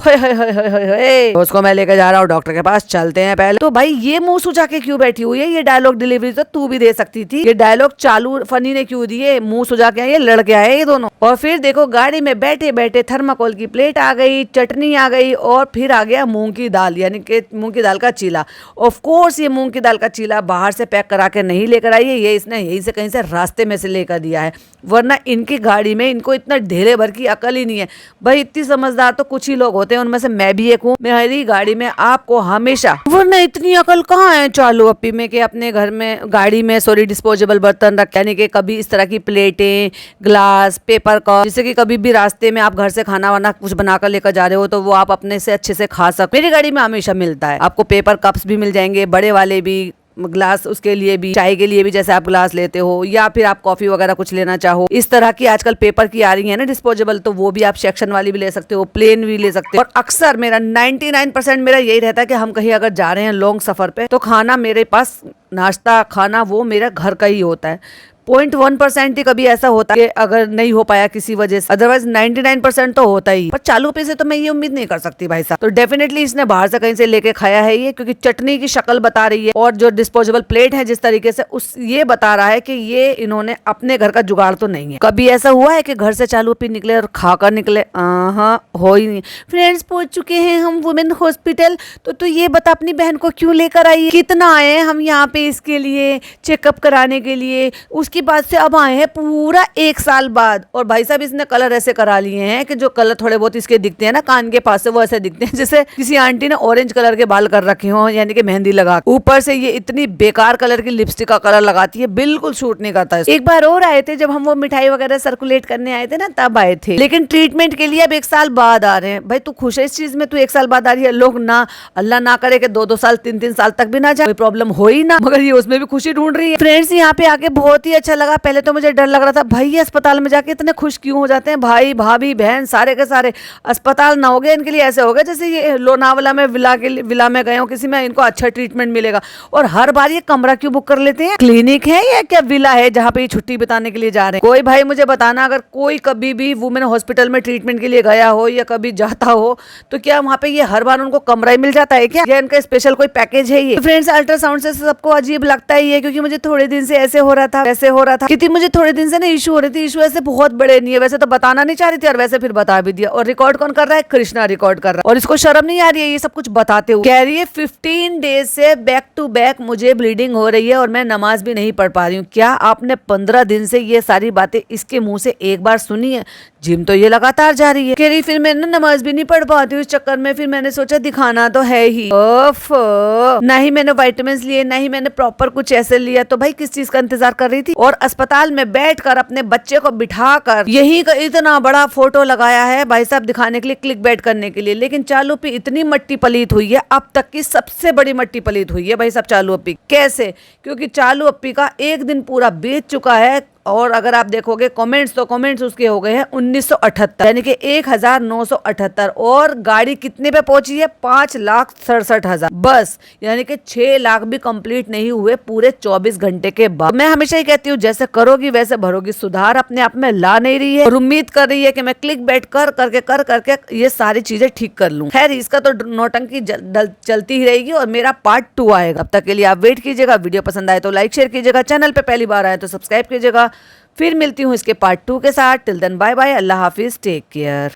तो उसको मैं लेकर जा रहा हूँ डॉक्टर के पास, चलते हैं पहले। तो भाई ये मुंह सुझा के क्यों बैठी हुई है? ये डायलॉग डिलीवरी तो तू भी दे सकती थी। ये डायलॉग चालू फनी ने क्यों दिए? मुंह सुझा के ये लड़के आए ये दोनों। और फिर देखो गाड़ी में बैठे बैठे थर्माकोल की प्लेट आ गई, चटनी आ गई और फिर आ गया मूंग की दाल, यानी कि मूंग की दाल का चीला। ऑफ कोर्स ये मूंग की दाल का चीला बाहर से पैक करा के नहीं लेकर आई है, ये इसने यहीं से कहीं से रास्ते में से लेकर दिया है, वरना इनकी गाड़ी में इनको इतना ढेले भर की अकल ही नहीं है। भाई इतनी समझदार तो कुछ ही लोग होते हैं, उनमें से मैं भी एक हूँ। मेरी गाड़ी में आपको हमेशा, वरना इतनी अकल कहाँ है चालू अप्पी में कि अपने घर में गाड़ी में डिस्पोजेबल बर्तन रख, यानी कि कभी इस तरह की प्लेटें, ग्लास, पेपर कप, जिससे कि कभी भी रास्ते में आप घर से खाना वाना कुछ बनाकर लेकर जा रहे हो तो वो आप अपने से अच्छे से खा सकते। मेरी गाड़ी में हमेशा मिलता है, आपको पेपर कप्स भी मिल जाएंगे, बड़े वाले भी, ग्लास उसके लिए भी, चाय के लिए भी जैसे आप ग्लास लेते हो, या फिर आप कॉफी वगैरह कुछ लेना चाहो, इस तरह की आजकल पेपर की आ रही है ना डिस्पोजेबल, तो वो भी आप सेक्शन वाली भी ले सकते हो, प्लेन भी ले सकते हो। और अक्सर मेरा 99% मेरा यही रहता है कि हम कहीं अगर जा रहे हैं लॉन्ग सफर पे, तो खाना मेरे पास, नाश्ता खाना वो मेरा घर का ही होता है। 0.1% ही कभी ऐसा होता है कि अगर नहीं हो पाया किसी वजह से, अदरवाइज 99% तो होता ही। पर चालू पे से तो मैं ये उम्मीद नहीं कर सकती भाई साहब, तो डेफिनेटली इसने बाहर से कहीं से लेके खाया है ये, क्योंकि चटनी की शक्ल बता रही है और जो डिस्पोजेबल प्लेट है जिस तरीके से, उस ये बता रहा है कि ये इन्होंने अपने घर का जुगाड़ तो नहीं है। कभी ऐसा हुआ है कि घर से चालू पे निकले और खाकर निकले? हाँ, हो ही नहीं। फ्रेंड्स पहुंच चुके हैं हम वुमेन हॉस्पिटल, तो तू ये बता अपनी बहन को क्यों लेकर आई है? कितना आए हैं हम यहाँ पे इसके लिए चेकअप कराने के लिए, उसके बाद से अब आए हैं पूरा 1 साल बाद। और भाई साहब इसने कलर ऐसे करा लिए हैं कि जो कलर थोड़े बहुत इसके दिखते हैं ना कान के पास से, वो ऐसे दिखते हैं जैसे किसी आंटी ने ऑरेंज कलर के बाल कर रखे हो, यानी कि मेहंदी लगा। ऊपर से ये इतनी बेकार कलर की लिपस्टिक का कलर लगाती है, बिल्कुल सूट नहीं करता है। एक बार और आए थे जब हम वो मिठाई वगैरह सर्कुलेट करने आए थे ना, तब आए थे, लेकिन ट्रीटमेंट के लिए अब 1 साल बाद आ रहे हैं। भाई तू खुश है इस चीज में? तू 1 साल बाद आ रही है, लोग ना अल्लाह ना करे कि 2-2 साल 3-3 साल तक भी ना जाए, कोई प्रॉब्लम हो ही ना, मगर ये उसमें भी खुशी ढूंढ रही है। फ्रेंड्स यहाँ पे आके बहुत ही अच्छा लगा। पहले तो मुझे डर लग रहा था भाई ये अस्पताल में जाके इतने खुश क्यों हो जाते हैं, भाई भाभी बहन सारे के सारे। अस्पताल ना हो गए इनके लिए, ऐसे हो गए जैसे ये लोनावाला में विला में गए हो किसी में, इनको अच्छा ट्रीटमेंट मिलेगा। और हर बार ये कमरा क्यों बुक कर लेते हैं? क्लिनिक है या क्या विला है जहाँ पे ये छुट्टी बिताने के लिए जा रहे हैं? कोई भाई मुझे बताना, अगर कोई कभी भी वुमेन हॉस्पिटल में ट्रीटमेंट के लिए गया हो या कभी जाता हो, तो क्या वहाँ पे ये हर बार उनको कमरा ही मिल जाता है क्या, या इनका स्पेशल कोई पैकेज है ये? फ्रेंड्स अल्ट्रासाउंड से सबको अजीब लगता ही है, क्योंकि मुझे थोड़े दिन से ऐसे हो रहा था वैसे हो रहा था, क्योंकि मुझे थोड़े दिन से ना इशू हो रही थी। इशू ऐसे बहुत बड़े नहीं है, वैसे तो बताना नहीं चाह रही थी और वैसे फिर बता भी दिया। और रिकॉर्ड कौन कर रहा है? कृष्णा रिकॉर्ड कर रहा है, और इसको शर्म नहीं आ रही है ये सब कुछ बताते हुए। कह रही है 15 डेज से बैक टू बैक मुझे ब्लीडिंग हो रही है और मैं नमाज भी नहीं पढ़ पा रही हूँ। क्या आपने 15 दिन से ये सारी बातें इसके मुंह से एक बार सुनी है? जिम तो ये लगातार जा रही है। कह रही फिर मैं नमाज भी नहीं पढ़ पाती हूँ, इस चक्कर में फिर मैंने सोचा दिखाना तो है ही। ना ही मैंने विटामिन लिए, ना ही मैंने प्रॉपर कुछ ऐसे लिया, तो भाई किस चीज का इंतजार कर रही थी? और अस्पताल में बैठकर अपने बच्चे को बिठाकर यही का इतना बड़ा फोटो लगाया है भाई साहब दिखाने के लिए, क्लिक बैट करने के लिए। लेकिन चालू पे इतनी मट्टी पलीत हुई है, अब तक की सबसे बड़ी मट्टी पलीत हुई है भाई साहब चालू अप्पी। कैसे? क्योंकि चालू अप्पी का 1 दिन पूरा बीत चुका है, और अगर आप देखोगे कमेंट्स, तो कमेंट्स उसके हो गए हैं 1978, यानी कि 1978। और गाड़ी कितने पे पहुंची है? 5,67,000 बस, यानी कि 6 लाख भी कंप्लीट नहीं हुए पूरे 24 घंटे के बाद। मैं हमेशा ही कहती हूँ जैसे करोगी वैसे भरोगी, सुधार अपने आप में ला नहीं रही है और उम्मीद कर रही है कि मैं क्लिक बैट कर करके ये सारी चीजें ठीक कर लूं। खैर इसका तो नौटंकी चलती ही रहेगी और मेरा पार्ट 2 आएगा। अब तक के लिए आप वेट कीजिएगा। वीडियो पसंद आए तो लाइक शेयर कीजिएगा, चैनल पे पहली बार आए तो सब्सक्राइब कीजिएगा। फिर मिलती हूँ इसके पार्ट 2 के साथ। टिल देन बाय बाय, अल्लाह हाफिज, टेक केयर।